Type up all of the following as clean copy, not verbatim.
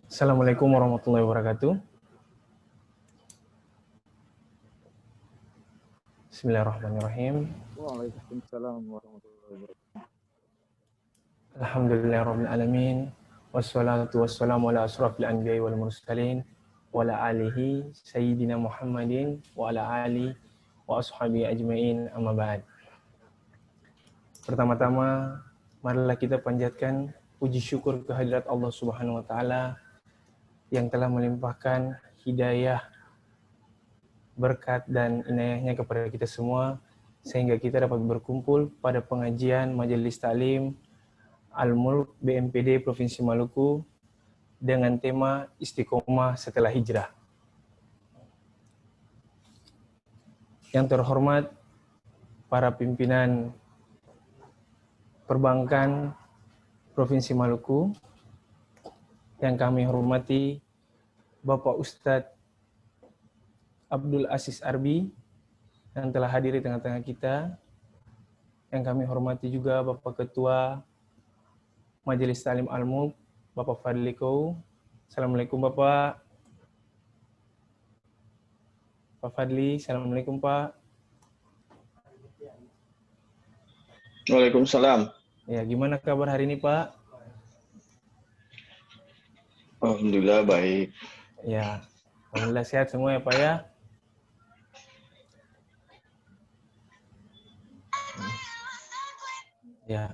Assalamualaikum warahmatullahi wabarakatuh. Bismillahirrahmanirrahim. Waalaikumsalam warahmatullahi wabarakatuh. Alhamdulillahirabbil alamin. Wassalatu wassalamu ala asrofil anbiya'i wal mursalin wa ala alihi sayyidina Muhammadin wa ala alihi wa ashabihi ajmain, amma ba'd. Pertama-tama, marilah kita panjatkan puji syukur kehadirat Allah Subhanahu wa taala yang telah melimpahkan hidayah, berkat dan inayahnya kepada kita semua sehingga kita dapat berkumpul pada pengajian Majelis Taklim Al-Mulk BMPD Provinsi Maluku dengan tema Istiqomah setelah Hijrah. Yang terhormat para pimpinan perbankan Provinsi Maluku, yang kami hormati Bapak Ustadz Abdul Aziz Arbi yang telah hadir di tengah-tengah kita, yang kami hormati juga Bapak Ketua Majelis Taklim Al-Mulk, Bapak Fadli Kow. Assalamualaikum Bapak. Pak Fadli, Assalamualaikum Pak. Waalaikumsalam. Ya, gimana kabar hari ini Pak? Alhamdulillah baik. Ya, alhamdulillah sehat semua ya Pak ya. Ya.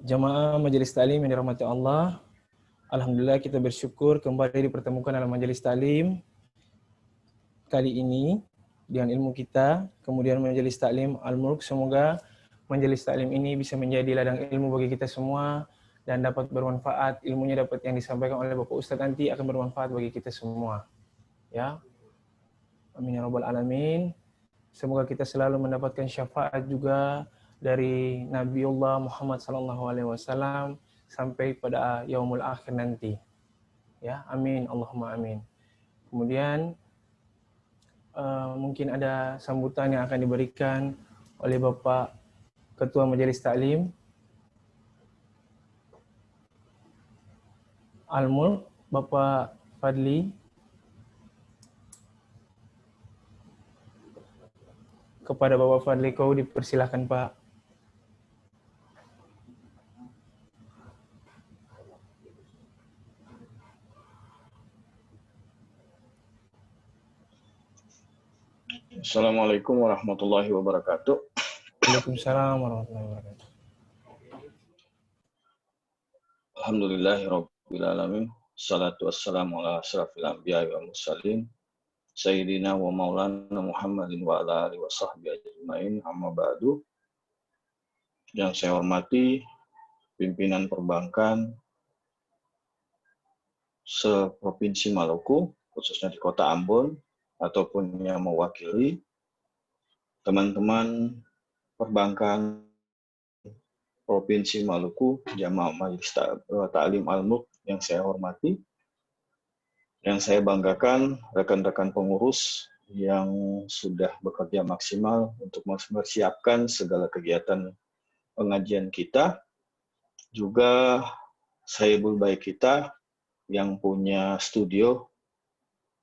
Jamaah Majelis Taklim yang dirahmati Allah, alhamdulillah kita bersyukur kembali dipertemukan dalam Majelis Taklim kali ini dengan ilmu kita, kemudian Majelis Taklim Al-Mulk. Semoga Majelis Taklim ini bisa menjadi ladang ilmu bagi kita semua dan dapat bermanfaat, ilmunya dapat yang disampaikan oleh Bapak Ustadz nanti akan bermanfaat bagi kita semua. Ya. Amin ya rabbal alamin. Semoga kita selalu mendapatkan syafaat juga dari Nabiullah Muhammad SAW sampai pada yaumul akhir nanti. Ya, amin, Allahumma amin. Kemudian mungkin ada sambutan yang akan diberikan oleh Bapak Ketua Majelis Taklim Al-Mulk, Bapak Fadli. Kepada Bapak Fadli Kow dipersilahkan Pak. Assalamualaikum warahmatullahi wabarakatuh. Waalaikumsalam warahmatullahi wabarakatuh. Alhamdulillahirabbil alamin. Salatu wassalamu ala asrafil anbiya'i wal mursalin. Sayyidina wa maulana Muhammadin wa ala alihi wa sahbihi ajmain, amma ba'du. Yang saya hormati pimpinan perbankan se-Provinsi Maluku, khususnya di Kota Ambon, ataupun yang mewakili teman-teman perbankan Provinsi Maluku, Jamaah Majelis Taklim Al-Mulk yang saya hormati. Yang saya banggakan rekan-rekan pengurus yang sudah bekerja maksimal untuk mempersiapkan segala kegiatan pengajian kita. Juga sahibul baik kita yang punya studio,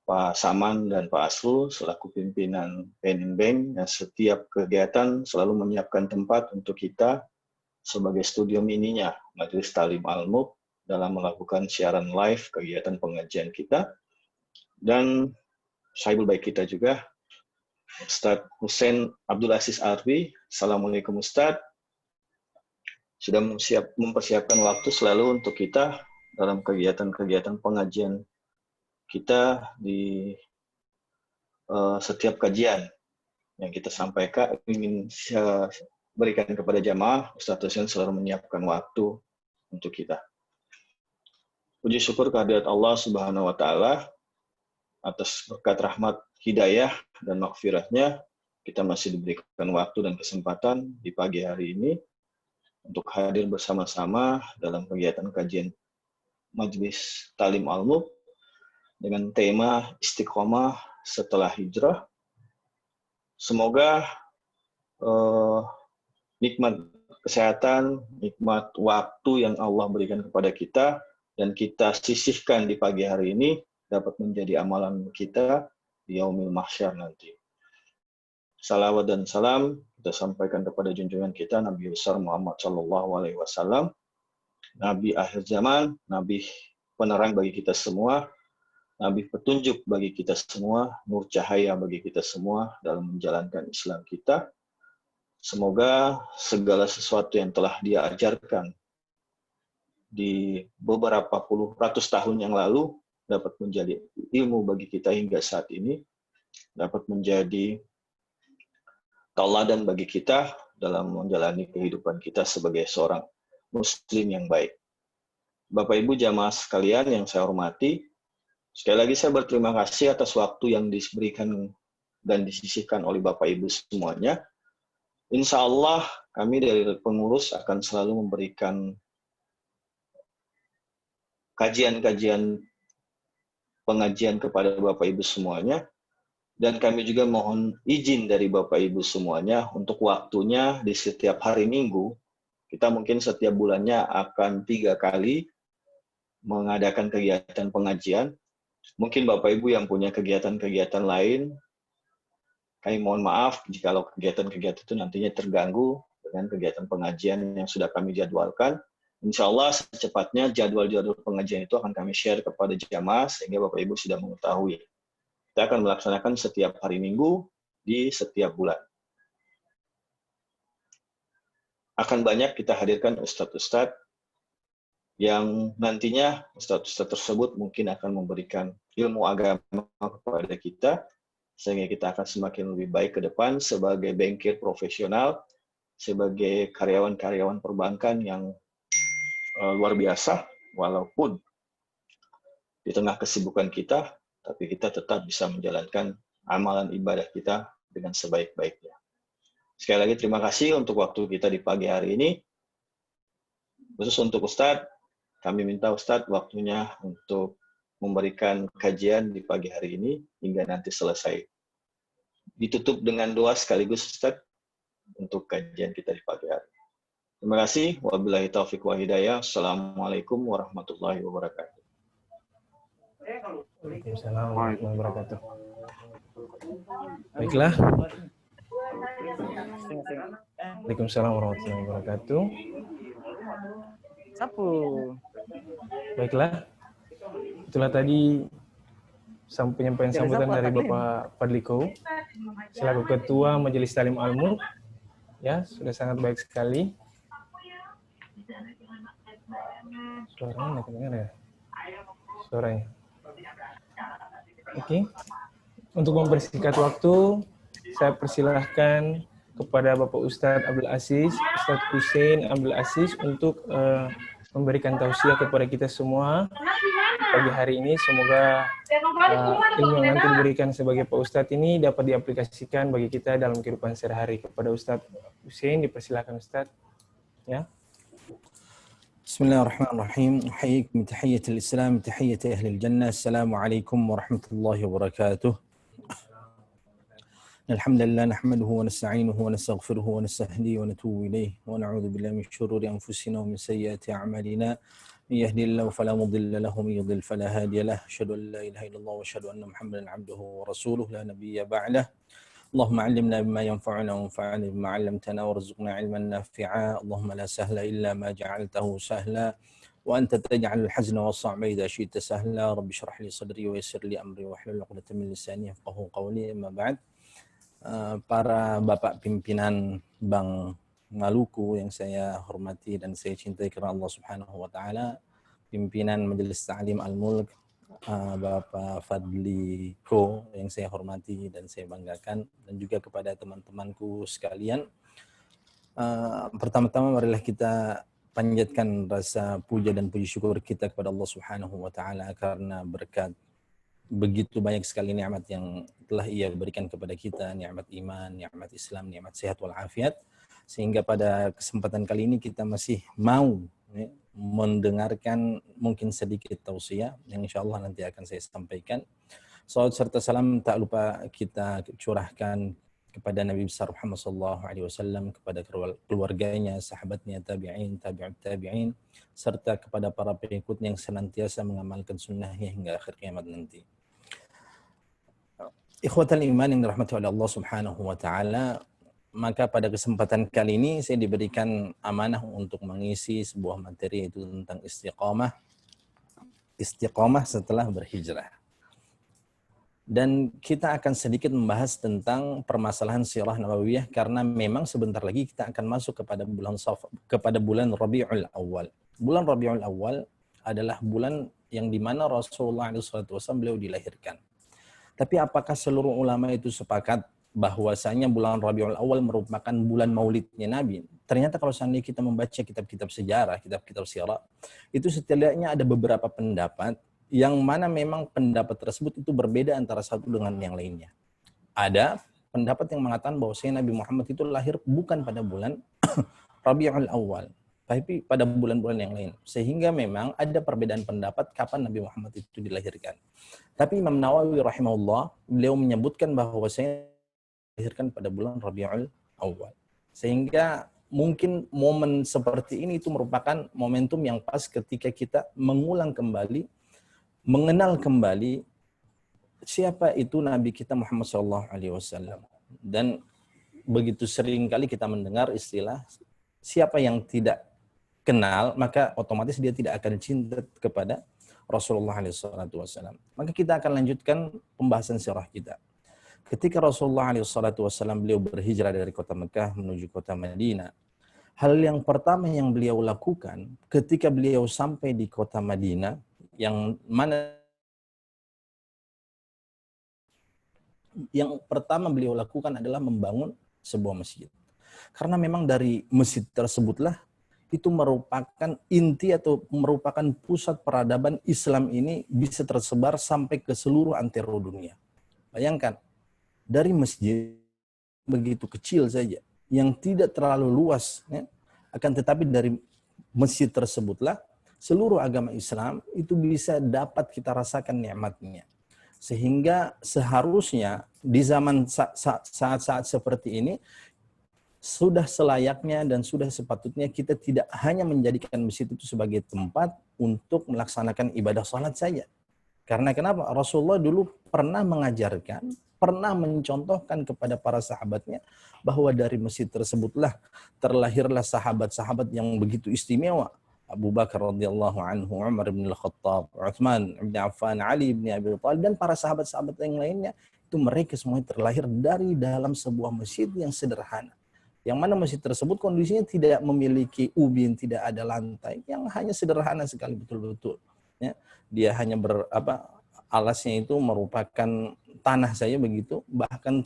Pak Saman dan Pak Aslu selaku pimpinan Penin Bank yang setiap kegiatan selalu menyiapkan tempat untuk kita sebagai studio mininya Majelis Taklim Al-Mulk dalam melakukan siaran live kegiatan pengajian kita. Dan sahibul baik kita juga Ustadz Hussein Abdul Aziz Arbi. Assalamualaikum Ustadz. Sudah mempersiapkan waktu selalu untuk kita dalam kegiatan-kegiatan pengajian kita di setiap kajian yang kita sampaikan ingin berikan kepada jamaah. Ustadz Hussein selalu menyiapkan waktu untuk kita. Puji syukur kehadirat Allah Subhanahu wa taala atas berkat rahmat hidayah dan maghfirahnya, kita masih diberikan waktu dan kesempatan di pagi hari ini untuk hadir bersama-sama dalam kegiatan kajian Majelis Taklim Al-Mulk dengan tema Istiqomah setelah Hijrah. Semoga nikmat kesehatan, nikmat waktu yang Allah berikan kepada kita, dan kita sisihkan di pagi hari ini dapat menjadi amalan kita di yaumil mahsyar nanti. Salawat dan salam kita sampaikan kepada junjungan kita Nabi besar Muhammad SAW, Nabi akhir zaman, Nabi penerang bagi kita semua, Nabi petunjuk bagi kita semua, nur cahaya bagi kita semua dalam menjalankan Islam kita. Semoga segala sesuatu yang telah Dia ajarkan di beberapa puluh ratus tahun yang lalu dapat menjadi ilmu bagi kita hingga saat ini, dapat menjadi tauladan bagi kita dalam menjalani kehidupan kita sebagai seorang muslim yang baik. Bapak Ibu jamaah sekalian yang saya hormati, sekali lagi saya berterima kasih atas waktu yang diberikan dan disisihkan oleh Bapak Ibu semuanya. Insya Allah kami dari pengurus akan selalu memberikan kajian-kajian pengajian kepada Bapak Ibu semuanya. Dan kami juga mohon izin dari Bapak Ibu semuanya untuk waktunya di setiap hari Minggu. Kita mungkin setiap bulannya akan 3 kali mengadakan kegiatan pengajian. Mungkin Bapak Ibu yang punya kegiatan-kegiatan lain, kami mohon maaf jika kegiatan-kegiatan itu nantinya terganggu dengan kegiatan pengajian yang sudah kami jadwalkan. Insya Allah secepatnya jadwal-jadwal pengajian itu akan kami share kepada jamaah sehingga Bapak Ibu sudah mengetahui. Kita akan melaksanakan setiap hari Minggu di setiap bulan. Akan banyak kita hadirkan ustadz-ustadz yang nantinya ustadz-ustadz tersebut mungkin akan memberikan ilmu agama kepada kita, sehingga kita akan semakin lebih baik ke depan sebagai bankir profesional, sebagai karyawan-karyawan perbankan yang luar biasa, walaupun di tengah kesibukan kita, tapi kita tetap bisa menjalankan amalan ibadah kita dengan sebaik-baiknya. Sekali lagi terima kasih untuk waktu kita di pagi hari ini. Khusus untuk Ustadz, kami minta Ustadz waktunya untuk memberikan kajian di pagi hari ini hingga nanti selesai. Ditutup dengan doa sekaligus Ustadz untuk kajian kita di pagi hari. Terima kasih. Wabillahi taufiq wa hidayah. Assalamualaikum warahmatullahi wabarakatuh. Waalaikumsalam warahmatullahi wabarakatuh. Baiklah. Waalaikumsalam warahmatullahi wabarakatuh. Sapu. Baiklah. Itulah tadi penyampaian sambutan dari Bapak Fadliko selaku Ketua Majelis Ta'lim Al-Mulk. Ya, sudah sangat baik sekali. Suaranya nggak kedengar ya? Suaranya. Oke. Untuk mempersingkat waktu, saya persilahkan kepada Bapak Ustadz Abdul Aziz, Ustadz Hussein Abdul Aziz untuk memberikan tausiah kepada kita semua pagi hari ini. Semoga ilmu yang nanti diberikan sebagai Pak Ustadz ini dapat diaplikasikan bagi kita dalam kehidupan sehari-hari. Kepada Ustadz Hussein, dipersilakan Ustadz. Ya. Bismillahirrahmanirrahim. Uhayyikum tahiyyatul Islam, tahiyyatu ahli jannah. Assalamualaikum warahmatullahi wabarakatuh. Alhamdulillah nahmaduhu wa nasta'inuhu wa nastaghfiruhu wa nastahdihi wa natubu ilayh wa na'udzu billahi min shururi anfusina wa min sayyiati a'malina. Man yahdihillahu fala mudilla lahu wa man yudlil fala hadiya lahu. Asyhadu an la ilaha illallah wa asyhadu anna Muhammadan 'abduhu wa rasuluhu la nabiyya ba'dah. Allahumma 'allimna bima yanfa'una wa anfa'na bima 'allamtana warzuqna 'ilman nafi'a. Allahumma la sahla illa ma ja'altahu sahla wa anta taj'alul hazna was-sa'ba idza syi'ta sahla. Rabbi shrah li sadri wa yassir li amri wa hlul 'uqdatam min lisani yafqahu qawli. Amma ba'd. Para bapak pimpinan Bank Maluku yang saya hormati dan saya cintai karena Allah Subhanahu wa taala, pimpinan Majelis Ta'lim Al-Mulk Bapak Fadli Ko yang saya hormati dan saya banggakan, dan juga kepada teman-temanku sekalian. Pertama-tama marilah kita panjatkan rasa puja dan puji syukur kita kepada Allah Subhanahu wa taala karena berkat begitu banyak sekali nikmat yang telah Ia berikan kepada kita, nikmat iman, nikmat Islam, nikmat sehat walafiat, sehingga pada kesempatan kali ini kita masih mau mendengarkan mungkin sedikit tausiah yang insyaallah nanti akan saya sampaikan. Salawat serta salam tak lupa kita curahkan kepada Nabi besar Muhammad SAW, kepada keluarganya, sahabatnya, tabi'in, tabi'ut tabi'in, serta kepada para pengikutnya yang senantiasa mengamalkan sunnahnya hingga akhir kiamat nanti. Ikhwatal iman yang dirahmati oleh Allah Subhanahu wa taala, maka pada kesempatan kali ini saya diberikan amanah untuk mengisi sebuah materi, yaitu tentang istiqamah setelah berhijrah. Dan kita akan sedikit membahas tentang permasalahan sirah nabawiyah, karena memang sebentar lagi kita akan masuk kepada bulan Rabiul Awal. Bulan Rabiul Awal adalah bulan yang dimana Rasulullah SAW beliau dilahirkan. Tapi apakah seluruh ulama itu sepakat bahwasanya bulan Rabiul Awal merupakan bulan maulidnya Nabi? Ternyata kalau seandainya kita membaca kitab-kitab sejarah, kitab-kitab sirah, itu setidaknya ada beberapa pendapat yang mana memang pendapat tersebut itu berbeda antara satu dengan yang lainnya. Ada pendapat yang mengatakan bahwasanya Nabi Muhammad itu lahir bukan pada bulan Rabiul Awal, tapi pada bulan-bulan yang lain. Sehingga memang ada perbedaan pendapat kapan Nabi Muhammad itu dilahirkan. Tapi Imam Nawawi rahimahullah, beliau menyebutkan bahwasanya dilahirkan pada bulan Rabiul Awal. Sehingga mungkin momen seperti ini itu merupakan momentum yang pas ketika kita mengulang kembali, mengenal kembali siapa itu Nabi kita Muhammad SAW. Dan begitu sering kali kita mendengar istilah siapa yang tidak kenal, maka otomatis dia tidak akan cinta kepada Rasulullah SAW. Maka kita akan lanjutkan pembahasan sirah kita. Ketika Rasulullah SAW beliau berhijrah dari kota Mekah menuju kota Madinah, hal yang pertama yang beliau lakukan ketika beliau sampai di kota Madinah, yang pertama beliau lakukan adalah membangun sebuah masjid. Karena memang dari masjid tersebutlah itu merupakan inti atau merupakan pusat peradaban Islam ini bisa tersebar sampai ke seluruh antero dunia. Bayangkan, dari masjid begitu kecil saja, yang tidak terlalu luas, ya, akan tetapi dari masjid tersebutlah seluruh agama Islam itu bisa dapat kita rasakan nikmatnya. Sehingga seharusnya di zaman saat-saat seperti ini, sudah selayaknya dan sudah sepatutnya kita tidak hanya menjadikan masjid itu sebagai tempat untuk melaksanakan ibadah salat saja. Karena kenapa? Rasulullah dulu pernah mengajarkan, pernah mencontohkan kepada para sahabatnya bahwa dari masjid tersebutlah terlahirlah sahabat-sahabat yang begitu istimewa. Abu Bakar radhiyallahu anhu, Umar bin Al-Khattab, Utsman bin Affan, Ali bin Abi Thalib, dan para sahabat-sahabat yang lainnya, itu mereka semuanya terlahir dari dalam sebuah masjid yang sederhana. Yang mana masjid tersebut kondisinya tidak memiliki ubin, tidak ada lantai, yang hanya sederhana sekali betul-betul. Ya, dia hanya alasnya itu merupakan tanah saja begitu, bahkan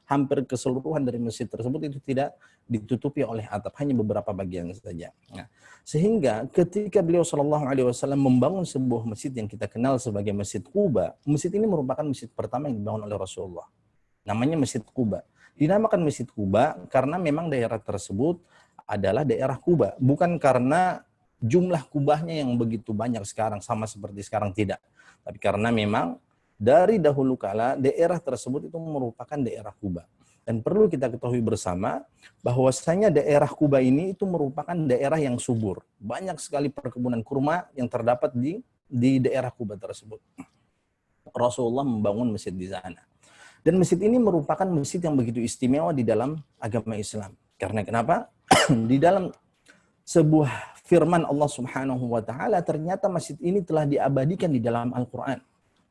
hampir keseluruhan dari masjid tersebut itu tidak ditutupi oleh atap, hanya beberapa bagian saja. Nah, sehingga ketika beliau SAW membangun sebuah masjid yang kita kenal sebagai Masjid Quba, masjid ini merupakan masjid pertama yang dibangun oleh Rasulullah. Namanya Masjid Quba. Dinamakan Masjid Quba karena memang daerah tersebut adalah daerah Quba. Bukan karena jumlah kubahnya yang begitu banyak sekarang, sama seperti sekarang, tidak. Tapi karena memang dari dahulu kala daerah tersebut itu merupakan daerah Quba. Dan perlu kita ketahui bersama bahwasanya daerah Quba ini itu merupakan daerah yang subur. Banyak sekali perkebunan kurma yang terdapat di daerah Quba tersebut. Rasulullah membangun masjid di sana. Dan masjid ini merupakan masjid yang begitu istimewa di dalam agama Islam. Karena kenapa? Di dalam sebuah firman Allah Subhanahu wa taala, ternyata masjid ini telah diabadikan di dalam Al-Qur'an.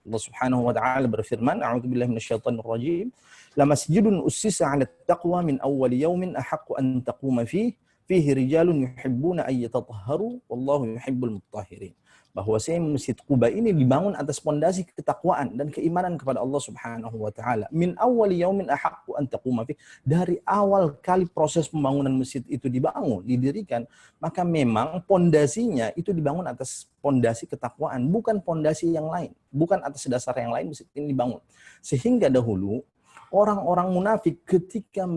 Allah Subhanahu wa taala berfirman, a'udzubillahi minasyaitonir rajim, la masjidun ussisa 'ala taqwa min awwali yaumin ahaqqu an taquma fihi rijalun yuhibbuna ay yatatahharu wallahu yuhibbul mutahhirin. Bahwasanya Masjid Quba ini dibangun atas pondasi ketakwaan dan keimanan kepada Allah Subhanahu wa taala. Min awwali yaumin ahaqqu an taquma fihi, dari awal kali proses pembangunan masjid itu dibangun, didirikan, maka memang pondasinya itu dibangun atas pondasi ketakwaan, bukan pondasi yang lain, bukan atas dasar yang lain masjid ini dibangun. Sehingga dahulu orang-orang munafik ketika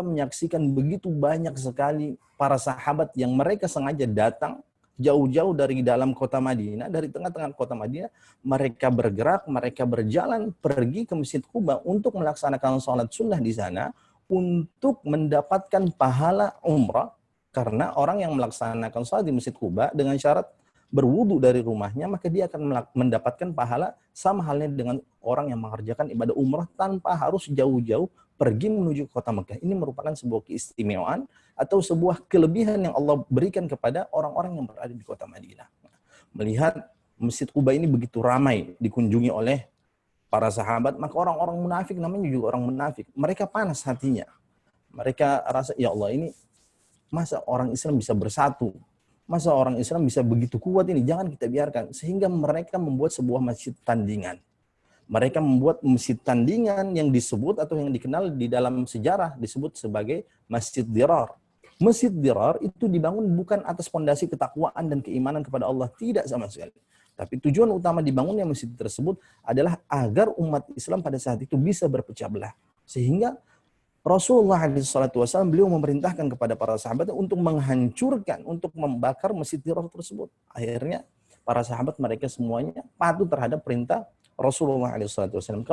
menyaksikan begitu banyak sekali para sahabat yang mereka sengaja datang jauh-jauh dari dalam kota Madinah, dari tengah-tengah kota Madinah, mereka bergerak, mereka berjalan pergi ke Masjid Quba untuk melaksanakan sholat sunnah di sana, untuk mendapatkan pahala umrah, karena orang yang melaksanakan sholat di Masjid Quba dengan syarat berwudu dari rumahnya, maka dia akan mendapatkan pahala sama halnya dengan orang yang mengerjakan ibadah umrah tanpa harus jauh-jauh pergi menuju kota Mekah. Ini merupakan sebuah keistimewaan atau sebuah kelebihan yang Allah berikan kepada orang-orang yang berada di kota Madinah. Melihat Masjid Quba ini begitu ramai dikunjungi oleh para sahabat, maka orang-orang munafik, namanya juga orang munafik, mereka panas hatinya. Mereka rasa, ya Allah, ini masa orang Islam bisa bersatu? Masa orang Islam bisa begitu kuat ini? Jangan kita biarkan. Sehingga mereka membuat sebuah masjid tandingan. Mereka membuat masjid tandingan yang disebut atau yang dikenal di dalam sejarah disebut sebagai Masjid Dirar. Masjid Dirar itu dibangun bukan atas fondasi ketakwaan dan keimanan kepada Allah, tidak sama sekali. Tapi tujuan utama dibangunnya masjid tersebut adalah agar umat Islam pada saat itu bisa berpecah belah. Sehingga Rasulullah SAW beliau memerintahkan kepada para sahabatnya untuk menghancurkan, untuk membakar Masjid Dirar tersebut. Akhirnya para sahabat mereka semuanya patuh terhadap perintah Rasulullah SAW.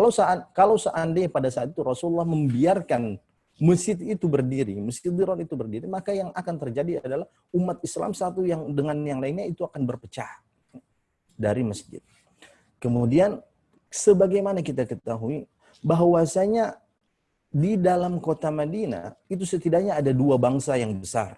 Kalau seandainya pada saat itu Rasulullah membiarkan masjid itu berdiri, Masjid Dirar itu berdiri, maka yang akan terjadi adalah umat Islam satu yang dengan yang lainnya itu akan berpecah dari masjid. Kemudian sebagaimana kita ketahui bahwasanya di dalam kota Madinah itu setidaknya ada dua bangsa yang besar,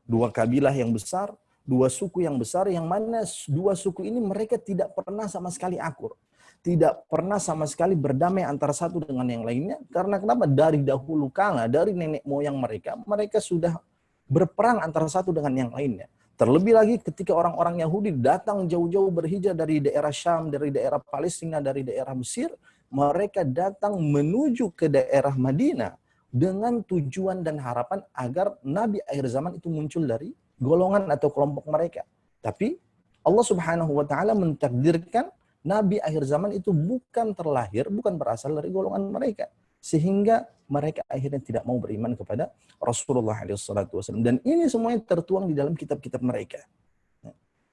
dua kabilah yang besar, dua suku yang besar, yang mana dua suku ini mereka tidak pernah sama sekali akur. Tidak pernah sama sekali berdamai antara satu dengan yang lainnya. Karena kenapa? Dari dahulu kala, dari nenek moyang mereka, mereka sudah berperang antara satu dengan yang lainnya. Terlebih lagi ketika orang-orang Yahudi datang jauh-jauh berhijrah dari daerah Syam, dari daerah Palestina, dari daerah Mesir, mereka datang menuju ke daerah Madinah dengan tujuan dan harapan agar Nabi akhir zaman itu muncul dari golongan atau kelompok mereka. Tapi Allah Subhanahu wa taala mentakdirkan Nabi akhir zaman itu bukan terlahir, bukan berasal dari golongan mereka. Sehingga mereka akhirnya tidak mau beriman kepada Rasulullah SAW. Dan ini semuanya tertuang di dalam kitab-kitab mereka.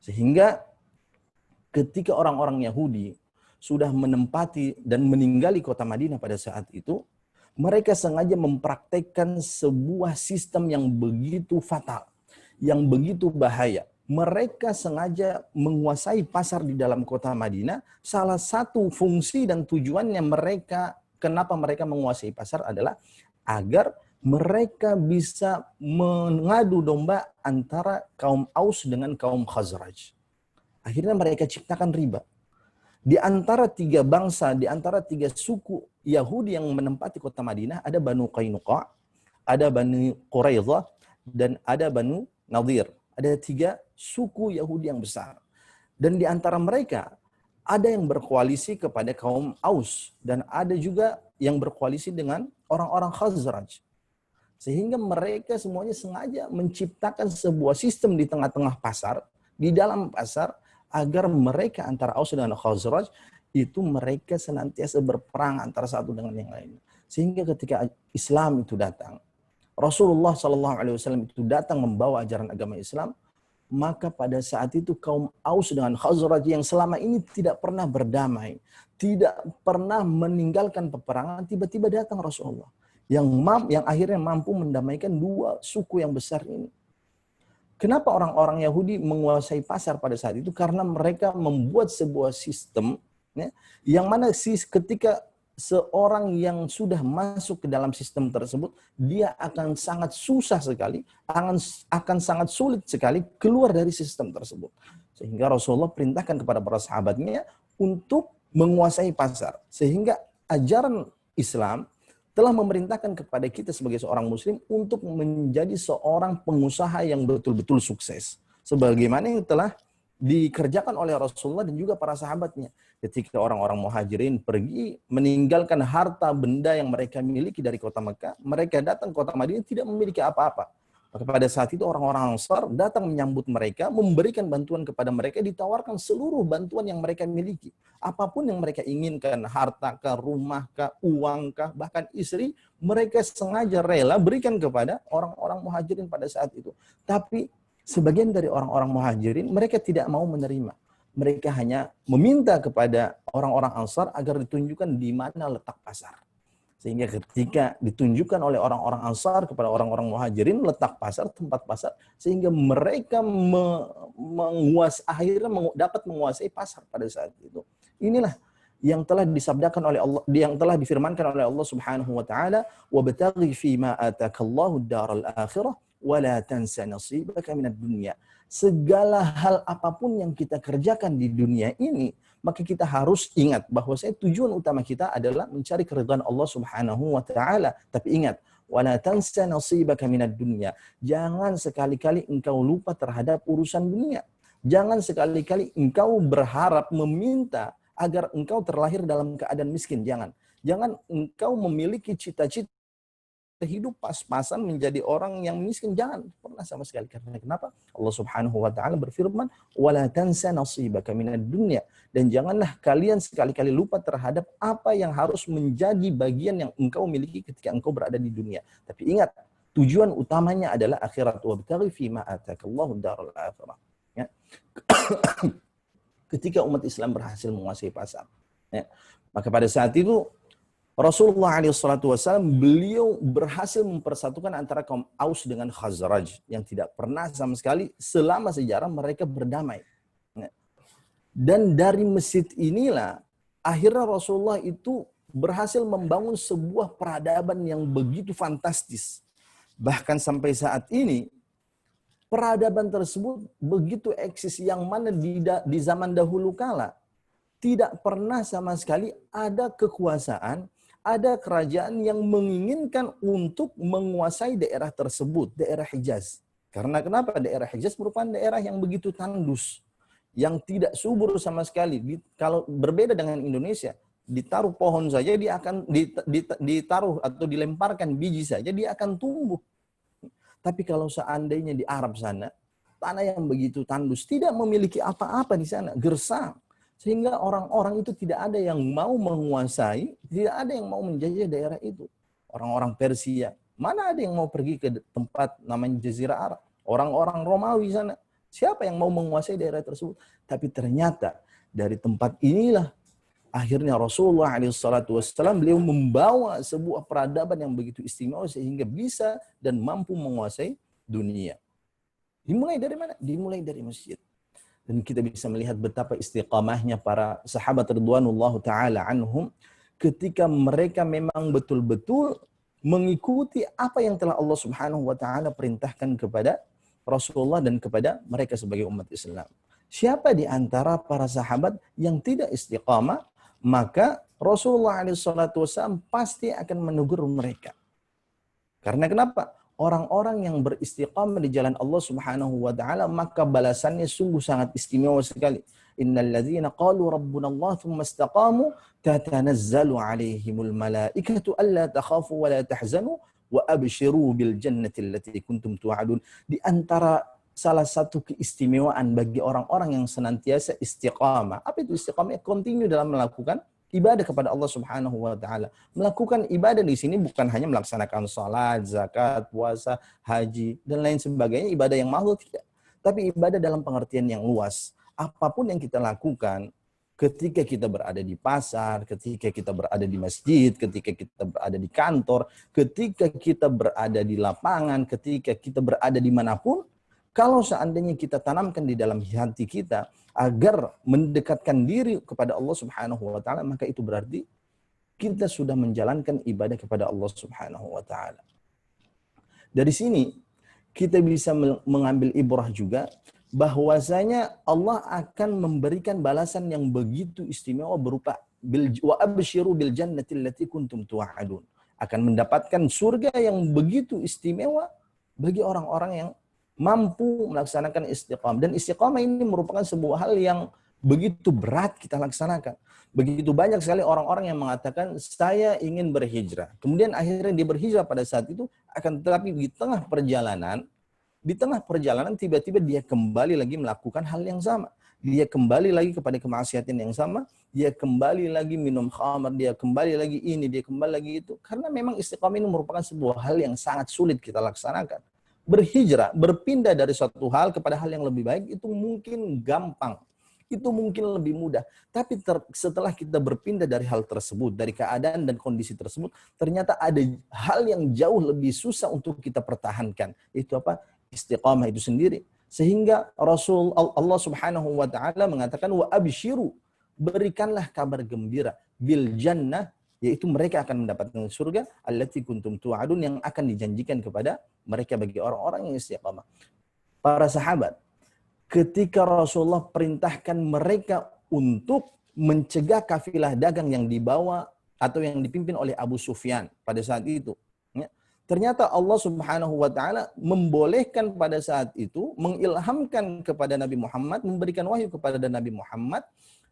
Sehingga ketika orang-orang Yahudi sudah menempati dan meninggali kota Madinah pada saat itu, mereka sengaja mempraktekkan sebuah sistem yang begitu fatal, yang begitu bahaya. Mereka sengaja menguasai pasar di dalam kota Madinah. Salah satu fungsi dan tujuannya kenapa mereka menguasai pasar adalah agar mereka bisa mengadu domba antara kaum Aus dengan kaum Khazraj. Akhirnya mereka ciptakan riba. Di antara tiga bangsa, di antara tiga suku Yahudi yang menempati kota Madinah, ada Banu Qainuqa, ada Banu Quraidah, dan ada Banu Nadir. Ada tiga suku Yahudi yang besar. Dan di antara mereka, ada yang berkoalisi kepada kaum Aus, dan ada juga yang berkoalisi dengan orang-orang Khazraj. Sehingga mereka semuanya sengaja menciptakan sebuah sistem di tengah-tengah pasar, di dalam pasar, agar mereka antara Aus dan Khazraj itu mereka senantiasa berperang antara satu dengan yang lain. Sehingga ketika Islam itu datang, Rasulullah SAW itu datang membawa ajaran agama Islam, maka pada saat itu kaum Aus dengan Khazraj yang selama ini tidak pernah berdamai, tidak pernah meninggalkan peperangan, tiba-tiba datang Rasulullah yang akhirnya mampu mendamaikan dua suku yang besar ini. Kenapa orang-orang Yahudi menguasai pasar pada saat itu? Karena mereka membuat sebuah sistem ya, yang mana ketika seorang yang sudah masuk ke dalam sistem tersebut, dia akan sangat susah sekali, akan sangat sulit sekali keluar dari sistem tersebut. Sehingga Rasulullah perintahkan kepada para sahabatnya untuk menguasai pasar. Sehingga ajaran Islam telah memerintahkan kepada kita sebagai seorang muslim untuk menjadi seorang pengusaha yang betul-betul sukses. Sebagaimana yang telah dikerjakan oleh Rasulullah dan juga para sahabatnya. Ketika orang-orang muhajirin pergi meninggalkan harta benda yang mereka miliki dari kota Mekah, mereka datang ke kota Madinah tidak memiliki apa-apa. Maka pada saat itu orang-orang Ansar datang menyambut mereka, memberikan bantuan kepada mereka, ditawarkan seluruh bantuan yang mereka miliki. Apapun yang mereka inginkan, harta kah, rumah kah, uang kah, bahkan istri, mereka sengaja rela berikan kepada orang-orang muhajirin pada saat itu. Tapi Sebagian dari orang-orang muhajirin, mereka tidak mau menerima. Mereka hanya meminta kepada orang-orang Ansar agar ditunjukkan di mana letak pasar. Sehingga ketika ditunjukkan oleh orang-orang Ansar kepada orang-orang muhajirin letak pasar, tempat pasar, sehingga mereka akhirnya dapat menguasai pasar pada saat itu. Inilah yang telah disabdakan oleh Allah, yang telah difirmankan oleh Allah Subhanahu wa taala, "Wabtaghi fima atakallahu ad-daral akhirah wa la tansa nasibaka minad dunya." Segala hal apapun yang kita kerjakan di dunia ini, maka kita harus ingat bahwa tujuan utama kita adalah mencari keridhaan Allah Subhanahu wa taala. Tapi ingat, wa la tansa nasibaka minad dunya. Jangan sekali-kali engkau lupa terhadap urusan dunia. Jangan sekali-kali engkau berharap meminta agar engkau terlahir dalam keadaan miskin. Jangan engkau memiliki cita-cita hidup pas-pasan menjadi orang yang miskin. Jangan pernah sama sekali. Karena kenapa? Allah Subhanahu wa taala berfirman, "Wala tansa nasibaka minad dunya." Dan janganlah kalian sekali-kali lupa terhadap apa yang harus menjadi bagian yang engkau miliki ketika engkau berada di dunia. Tapi ingat, tujuan utamanya adalah akhirat. Wabtaghi fima atakallahu ad-daral akhirah. Ya. Ketika umat Islam berhasil menguasai pasar, ya, maka pada saat itu Rasulullah SAW beliau berhasil mempersatukan antara kaum Aus dengan Khazraj yang tidak pernah sama sekali selama sejarah mereka berdamai. Ya. Dan dari masjid inilah akhirnya Rasulullah itu berhasil membangun sebuah peradaban yang begitu fantastis. Bahkan sampai saat ini peradaban tersebut begitu eksis, yang mana di zaman dahulu kala tidak pernah sama sekali ada kekuasaan, ada kerajaan yang menginginkan untuk menguasai daerah tersebut, daerah Hijaz. Karena kenapa? Daerah Hijaz merupakan daerah yang begitu tandus, yang tidak subur sama sekali. Kalau berbeda dengan Indonesia, ditaruh pohon saja dia akan ditaruh atau dilemparkan biji saja dia akan tumbuh. Tapi kalau seandainya di Arab sana, tanah yang begitu tandus, tidak memiliki apa-apa di sana, gersang. Sehingga orang-orang itu tidak ada yang mau menguasai, tidak ada yang mau menjajah daerah itu. Orang-orang Persia, mana ada yang mau pergi ke tempat namanya Jazirah Arab. Orang-orang Romawi sana, siapa yang mau menguasai daerah tersebut? Tapi ternyata dari tempat inilah akhirnya Rasulullah SAW beliau membawa sebuah peradaban yang begitu istimewa sehingga bisa dan mampu menguasai dunia. Dimulai dari mana? Dimulai dari masjid. Dan kita bisa melihat betapa istiqamahnya para sahabat radhiyallahu taala anhum ketika mereka memang betul-betul mengikuti apa yang telah Allah Subhanahu wa taala perintahkan kepada Rasulullah dan kepada mereka sebagai umat Islam. Siapa di antara para sahabat yang tidak istiqamah, maka Rasulullah SAW pasti akan menegur mereka. Karena kenapa? Orang-orang yang beristiqamah di jalan Allah Subhanahu wa taala maka balasannya sungguh sangat istimewa sekali. Innal ladzina qalu rabbuna Allah tsumma istaqamu tatanazzalu 'alaihimul malaikatu alla takhafu wa la tahzanu wa abshiru bil jannati allati kuntum tu'adun. Di antara salah satu keistimewaan bagi orang-orang yang senantiasa istiqamah. Apa itu istiqamah? Continue dalam melakukan ibadah kepada Allah Subhanahu wa taala. Melakukan ibadah di sini bukan hanya melaksanakan salat, zakat, puasa, haji dan lain sebagainya, ibadah yang mahal tidak. Tapi ibadah dalam pengertian yang luas. Apapun yang kita lakukan ketika kita berada di pasar, ketika kita berada di masjid, ketika kita berada di kantor, ketika kita berada di lapangan, ketika kita berada dimanapun, kalau seandainya kita tanamkan di dalam hati kita agar mendekatkan diri kepada Allah Subhanahu wa taala, maka itu berarti kita sudah menjalankan ibadah kepada Allah Subhanahu wa taala. Dari sini kita bisa mengambil ibrah juga bahwasanya Allah akan memberikan balasan yang begitu istimewa berupa wa absyiru bil jannati allati kuntum tu'adun. Akan mendapatkan surga yang begitu istimewa bagi orang-orang yang mampu melaksanakan istiqamah. Dan istiqamah ini merupakan sebuah hal yang begitu berat kita laksanakan. Begitu banyak sekali orang-orang yang mengatakan saya ingin berhijrah. Kemudian akhirnya dia berhijrah pada saat itu, akan tetapi di tengah perjalanan tiba-tiba dia kembali lagi melakukan hal yang sama. Dia kembali lagi kepada kemaksiatan yang sama, dia kembali lagi minum khamar, dia kembali lagi ini, dia kembali lagi itu. Karena memang istiqamah ini merupakan sebuah hal yang sangat sulit kita laksanakan. berhijrah, berpindah dari suatu hal kepada hal yang lebih baik itu mungkin gampang. Itu mungkin lebih mudah. Tapi setelah kita berpindah dari hal tersebut, dari keadaan dan kondisi tersebut, ternyata ada hal yang jauh lebih susah untuk kita pertahankan. Itu apa? Istiqamah itu sendiri. Sehingga Rasul Allah Subhanahu wa taala mengatakan wa absyiru, berikanlah kabar gembira bil jannah, yaitu mereka akan mendapatkan surga allati kuntum tu'adun, yang akan dijanjikan kepada mereka bagi orang-orang yang istiqamah. Para sahabat, ketika Rasulullah perintahkan mereka untuk mencegah kafilah dagang yang dibawa atau yang dipimpin oleh Abu Sufyan pada saat itu, ya, ternyata Allah Subhanahu wa taala membolehkan pada saat itu, mengilhamkan kepada Nabi Muhammad, memberikan wahyu kepada Nabi Muhammad,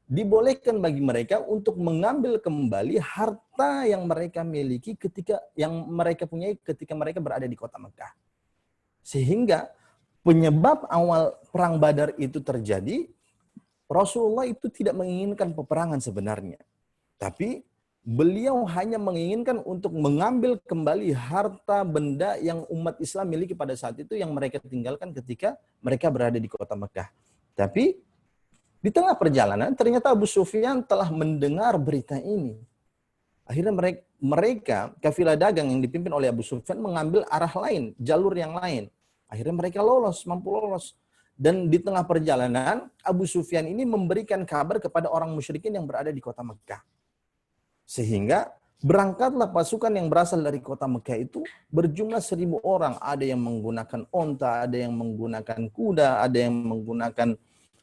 dibolehkan bagi mereka untuk mengambil kembali harta yang mereka miliki yang mereka punyai ketika mereka berada di kota Mekah. Sehingga penyebab awal perang Badar itu terjadi, Rasulullah itu tidak menginginkan peperangan sebenarnya. Tapi beliau hanya menginginkan untuk mengambil kembali harta benda yang umat Islam miliki pada saat itu yang mereka tinggalkan ketika mereka berada di kota Mekah. Tapi di tengah perjalanan, ternyata Abu Sufyan telah mendengar berita ini. Akhirnya mereka, kafilah dagang yang dipimpin oleh Abu Sufyan, mengambil arah lain, jalur yang lain. Akhirnya mereka mampu lolos. Dan di tengah perjalanan, Abu Sufyan ini memberikan kabar kepada orang musyrikin yang berada di kota Mekah. Sehingga berangkatlah pasukan yang berasal dari kota Mekah itu berjumlah 1.000 orang. Ada yang menggunakan onta, ada yang menggunakan kuda, ada yang menggunakan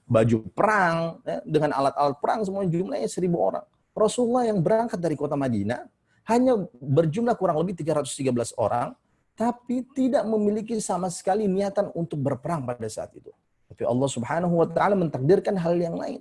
baju perang, ya, dengan alat-alat perang, semua jumlahnya 1.000 orang. Rasulullah yang berangkat dari kota Madinah hanya berjumlah kurang lebih 313 orang, tapi tidak memiliki sama sekali niatan untuk berperang pada saat itu. Tapi Allah Subhanahu wa taala mentakdirkan hal yang lain.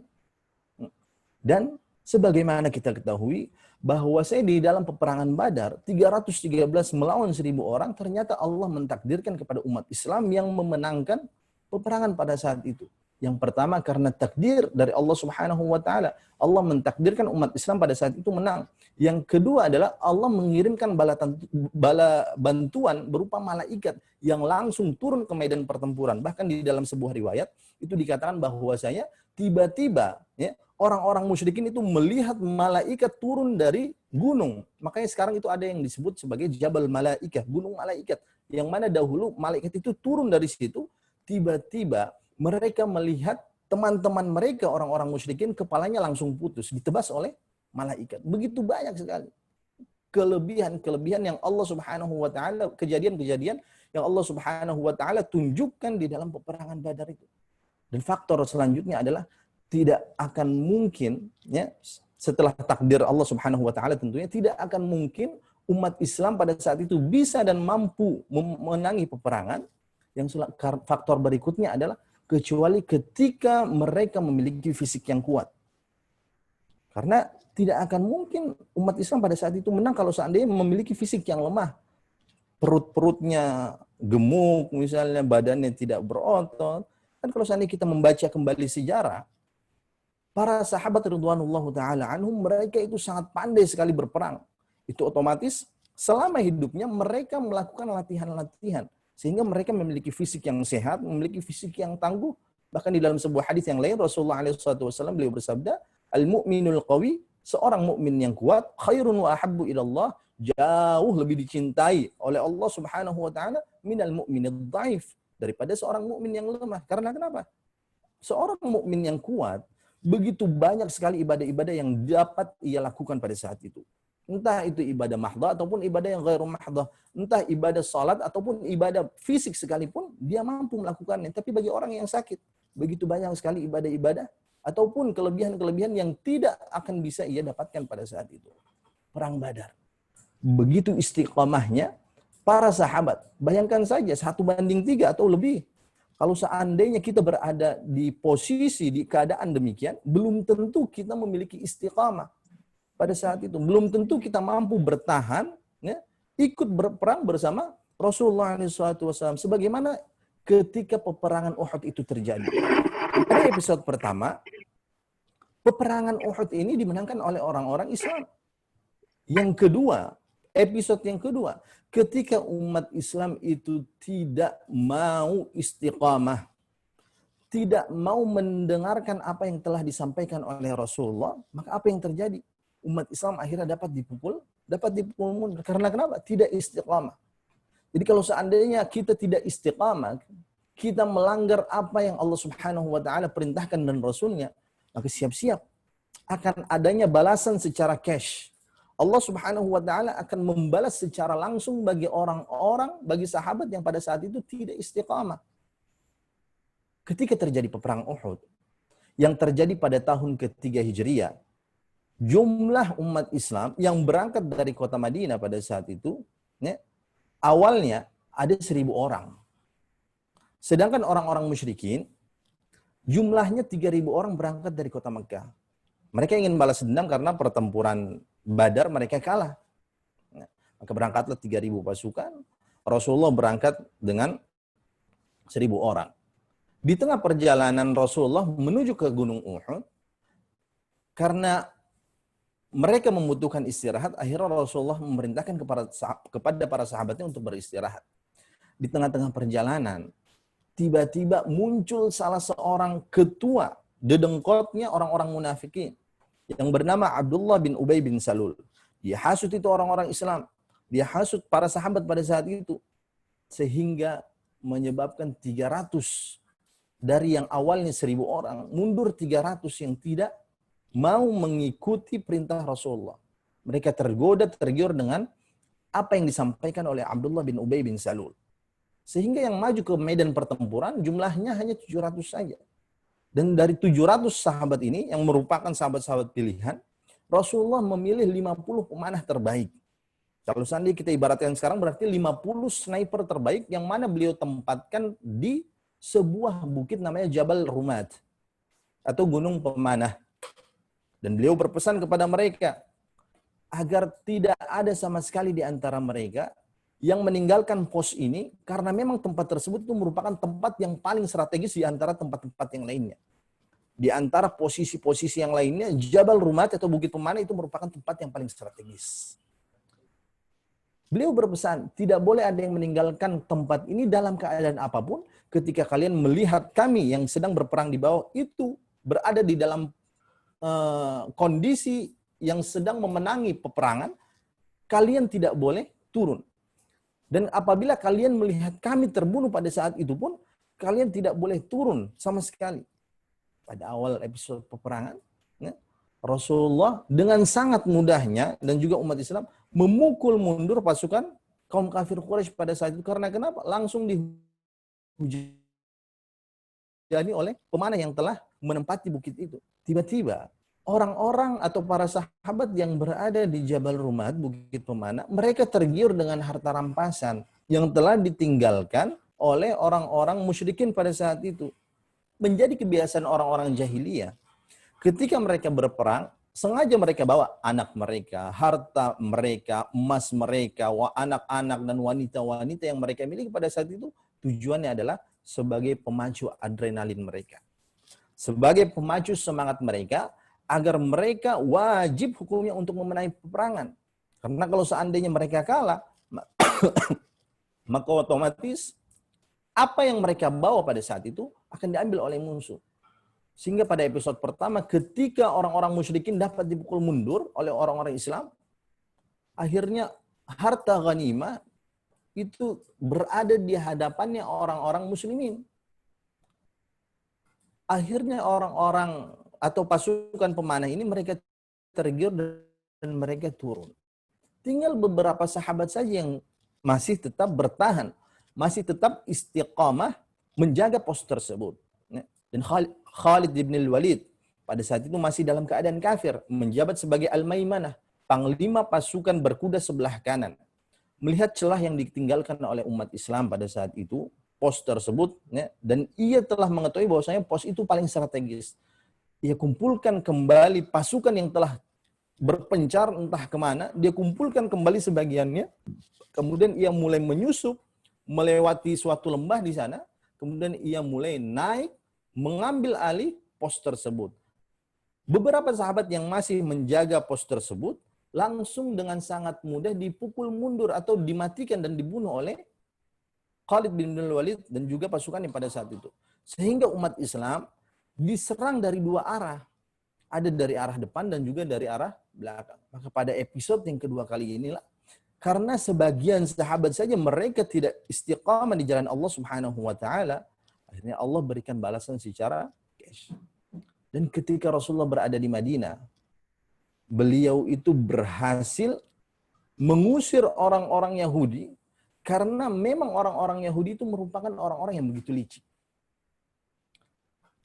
Dan sebagaimana kita ketahui bahwa di dalam peperangan Badar 313 melawan 1.000 orang, ternyata Allah mentakdirkan kepada umat Islam yang memenangkan peperangan pada saat itu. Yang pertama karena takdir dari Allah Subhanahu wa taala. Allah mentakdirkan umat Islam pada saat itu menang. Yang kedua adalah Allah mengirimkan bala bantuan berupa malaikat yang langsung turun ke medan pertempuran. Bahkan di dalam sebuah riwayat itu dikatakan bahwasanya tiba-tiba ya, orang-orang musyrikin itu melihat malaikat turun dari gunung. Makanya sekarang itu ada yang disebut sebagai Jabal Malaikah, gunung malaikat. Yang mana dahulu malaikat itu turun dari situ, tiba-tiba mereka melihat teman-teman mereka, orang-orang musyrikin, kepalanya langsung putus, ditebas oleh malaikat. Begitu banyak sekali kelebihan-kelebihan yang Allah Subhanahu wa taala, kejadian-kejadian yang Allah Subhanahu wa taala tunjukkan di dalam peperangan Badar itu. Dan faktor selanjutnya adalah tidak akan mungkin, ya, setelah takdir Allah Subhanahu wa taala tentunya tidak akan mungkin umat Islam pada saat itu bisa dan mampu memenangi peperangan. Yang faktor berikutnya adalah kecuali ketika mereka memiliki fisik yang kuat. Karena tidak akan mungkin umat Islam pada saat itu menang kalau seandainya memiliki fisik yang lemah. Perut-perutnya gemuk, misalnya badannya tidak berotot. Kan kalau seandainya kita membaca kembali sejarah, para sahabat ridwanullah ta'ala anhum, mereka itu sangat pandai sekali berperang. Itu otomatis selama hidupnya mereka melakukan latihan-latihan. Sehingga mereka memiliki fisik yang sehat, memiliki fisik yang tangguh. Bahkan di dalam sebuah hadis yang lain, Rasulullah SAW beliau bersabda, Al-mu'minul qawi, seorang mukmin yang kuat, khairun wa ahabbu ilallah, jauh lebih dicintai oleh Allah Subhanahu wa taala minal mu'minid dhaif, daripada seorang mukmin yang lemah. Karena kenapa? Seorang mukmin yang kuat, begitu banyak sekali ibadah-ibadah yang dapat ia lakukan pada saat itu. Entah itu ibadah mahdah ataupun ibadah yang ghairu mahdah. Entah ibadah salat ataupun ibadah fisik sekalipun, dia mampu melakukannya. Tapi bagi orang yang sakit, begitu banyak sekali ibadah-ibadah ataupun kelebihan-kelebihan yang tidak akan bisa ia dapatkan pada saat itu. Perang Badar. Begitu istiqamahnya para sahabat. Bayangkan saja 1:3 atau lebih. Kalau seandainya kita berada di posisi, di keadaan demikian, belum tentu kita memiliki istiqamah. Pada saat itu belum tentu kita mampu bertahan, ya, ikut berperang bersama Rasulullah SAW. Sebagaimana ketika peperangan Uhud itu terjadi. Pada episode pertama, peperangan Uhud ini dimenangkan oleh orang-orang Islam. Yang kedua, Episode yang kedua, ketika umat Islam itu tidak mau istiqamah, tidak mau mendengarkan apa yang telah disampaikan oleh Rasulullah, maka apa yang terjadi? Umat Islam akhirnya dapat dipukul mundur. Karena kenapa? Tidak istiqamah. Jadi kalau seandainya kita tidak istiqamah, kita melanggar apa yang Allah Subhanahu wa taala perintahkan dan Rasulnya, maka siap-siap akan adanya balasan secara cash. Allah Subhanahu wa taala akan membalas secara langsung bagi orang-orang, bagi sahabat yang pada saat itu tidak istiqamah. Ketika terjadi peperang Uhud, yang terjadi pada tahun ketiga Hijriah, jumlah umat Islam yang berangkat dari kota Madinah pada saat itu, awalnya ada 1.000 orang. Sedangkan orang-orang musyrikin, jumlahnya 3.000 orang berangkat dari kota Mekah. Mereka ingin balas dendam karena pertempuran Badar mereka kalah. Maka berangkatlah 3.000 pasukan. Rasulullah berangkat dengan 1.000 orang. Di tengah perjalanan Rasulullah menuju ke Gunung Uhud, karena mereka membutuhkan istirahat, akhirnya Rasulullah memerintahkan kepada para sahabatnya untuk beristirahat. Di tengah-tengah perjalanan, tiba-tiba muncul salah seorang ketua dedengkotnya orang-orang munafikin yang bernama Abdullah bin Ubay bin Salul. Dia hasut itu orang-orang Islam. Dia hasut para sahabat pada saat itu. Sehingga menyebabkan 300 dari yang awalnya 1.000 orang, mundur 300 yang tidak mau mengikuti perintah Rasulullah. Mereka tergiur dengan apa yang disampaikan oleh Abdullah bin Ubay bin Salul. Sehingga yang maju ke medan pertempuran jumlahnya hanya 700 saja. Dan dari 700 sahabat ini yang merupakan sahabat-sahabat pilihan, Rasulullah memilih 50 pemanah terbaik. Kalau seandainya kita ibaratkan sekarang berarti 50 sniper terbaik yang mana beliau tempatkan di sebuah bukit namanya Jabal Rumat atau Gunung Pemanah. Dan beliau berpesan kepada mereka agar tidak ada sama sekali di antara mereka yang meninggalkan pos ini karena memang tempat tersebut itu merupakan tempat yang paling strategis di antara tempat-tempat yang lainnya. Di antara posisi-posisi yang lainnya, Jabal Rumat atau Bukit Pemanah itu merupakan tempat yang paling strategis. Beliau berpesan, tidak boleh ada yang meninggalkan tempat ini dalam keadaan apapun ketika kalian melihat kami yang sedang berperang di bawah itu berada di dalam kondisi yang sedang memenangi peperangan, kalian tidak boleh turun. Dan apabila kalian melihat kami terbunuh pada saat itu pun, kalian tidak boleh turun sama sekali. Pada awal episode peperangan, Rasulullah dengan sangat mudahnya dan juga umat Islam memukul mundur pasukan kaum kafir Quraisy pada saat itu. Karena kenapa? Langsung dihujani oleh pemanah yang telah menempati bukit itu. Tiba-tiba orang-orang atau para sahabat yang berada di Jabal Rumat, Bukit Pemanah, mereka tergiur dengan harta rampasan yang telah ditinggalkan oleh orang-orang musyrikin pada saat itu. Menjadi kebiasaan orang-orang jahiliyah. Ketika mereka berperang, sengaja mereka bawa anak mereka, harta mereka, emas mereka, anak-anak dan wanita-wanita yang mereka miliki pada saat itu, tujuannya adalah sebagai pemacu adrenalin mereka. Sebagai pemacu semangat mereka, agar mereka wajib hukumnya untuk memenangi peperangan. Karena kalau seandainya mereka kalah, maka otomatis apa yang mereka bawa pada saat itu akan diambil oleh musuh. Sehingga pada episode pertama ketika orang-orang musyrikin dapat dipukul mundur oleh orang-orang Islam, akhirnya harta ghanimah itu berada di hadapannya orang-orang muslimin. Akhirnya orang-orang atau pasukan pemanah ini mereka tergiur dan mereka turun. Tinggal beberapa sahabat saja yang masih tetap bertahan, masih tetap istiqamah menjaga pos tersebut. Dan Khalid bin Walid pada saat itu masih dalam keadaan kafir, menjabat sebagai Al-Maimanah, panglima pasukan berkuda sebelah kanan. Melihat celah yang ditinggalkan oleh umat Islam pada saat itu, pos tersebut, dan ia telah mengetahui bahwasanya pos itu paling strategis. Ia kumpulkan kembali pasukan yang telah berpencar entah kemana, dia kumpulkan kembali sebagiannya, kemudian ia mulai menyusup, melewati suatu lembah di sana, kemudian ia mulai naik, mengambil alih pos tersebut. Beberapa sahabat yang masih menjaga pos tersebut, langsung dengan sangat mudah dipukul mundur atau dimatikan dan dibunuh oleh Khalid bin Walid dan juga pasukannya pada saat itu. Sehingga umat Islam diserang dari dua arah. Ada dari arah depan dan juga dari arah belakang. Maka pada episode yang kedua kali inilah, karena sebagian sahabat saja mereka tidak istiqamah di jalan Allah Subhanahu wa taala, akhirnya Allah berikan balasan secara cash. Dan ketika Rasulullah berada di Madinah, beliau itu berhasil mengusir orang-orang Yahudi karena memang orang-orang Yahudi itu merupakan orang-orang yang begitu licik.